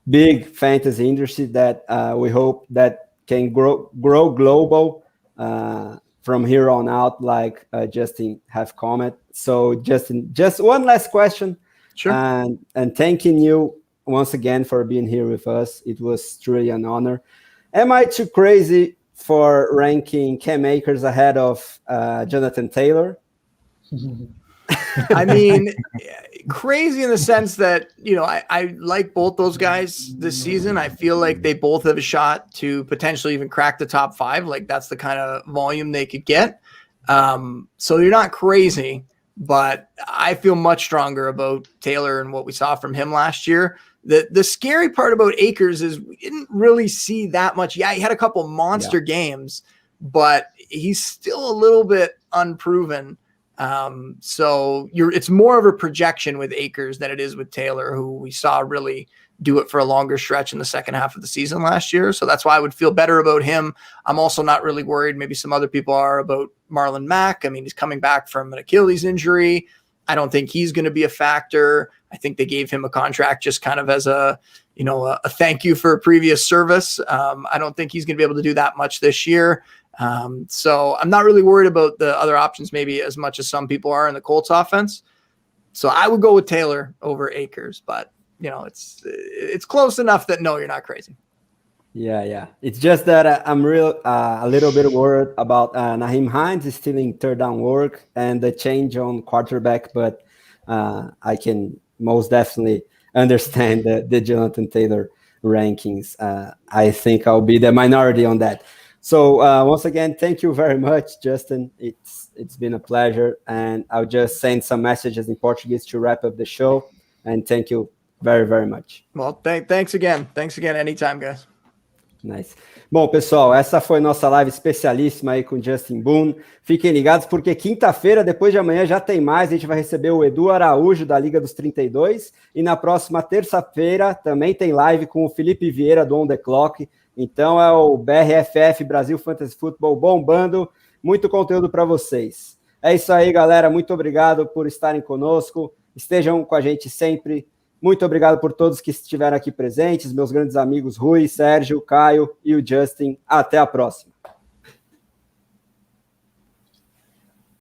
big fantasy industry that we hope that can grow global from here on out, like Justin have comment. So Justin, just one last question. Sure. And thanking you once again for being here with us. It was truly an honor. Am I too crazy for ranking Cam Akers ahead of Jonathan Taylor? I mean, crazy in the sense that, I like both those guys this season. I feel like they both have a shot to potentially even crack the top 5. Like that's the kind of volume they could get. So you're not crazy, but I feel much stronger about Taylor and what we saw from him last year. The scary part about Akers is we didn't really see that much. Yeah, he had a couple monster games, but he's still a little bit unproven. So it's more of a projection with Akers than it is with Taylor, who we saw really do it for a longer stretch in the second half of the season last year. So that's why I would feel better about him. I'm also not really worried. Maybe some other people are about Marlon Mack. I mean, he's coming back from an Achilles injury. I don't think he's going to be a factor. I think they gave him a contract just kind of as a thank you for a previous service. I don't think he's going to be able to do that much this year. So I'm not really worried about the other options maybe as much as some people are in the Colts offense. So I would go with Taylor over Akers, but it's close enough that no, you're not crazy. Yeah. It's just that I'm a little bit worried about Naheem Hines is still in third down work and the change on quarterback, but I can most definitely understand the Jonathan Taylor rankings. I think I'll be the minority on that. So once again, thank you very much, Justin. It's been a pleasure, and I'll just send some messages in Portuguese to wrap up the show. And thank you very, very much. Well, thanks again. Thanks again. Anytime, guys. Nice. Bom, pessoal, essa foi nossa live especialíssima aí com Justin Boone. Fiquem ligados porque quinta-feira, depois de amanhã, já tem mais. A gente vai receber o Edu Araújo, da Liga dos 32. E na próxima terça-feira também tem live com o Felipe Vieira, do On The Clock. Então é o BRFF, Brasil Fantasy Football, bombando. Muito conteúdo para vocês. É isso aí, galera. Muito obrigado por estarem conosco. Estejam com a gente sempre. Muito obrigado por todos que estiveram aqui presentes, meus grandes amigos Rui, Sérgio, Caio e o Justin. Até a próxima.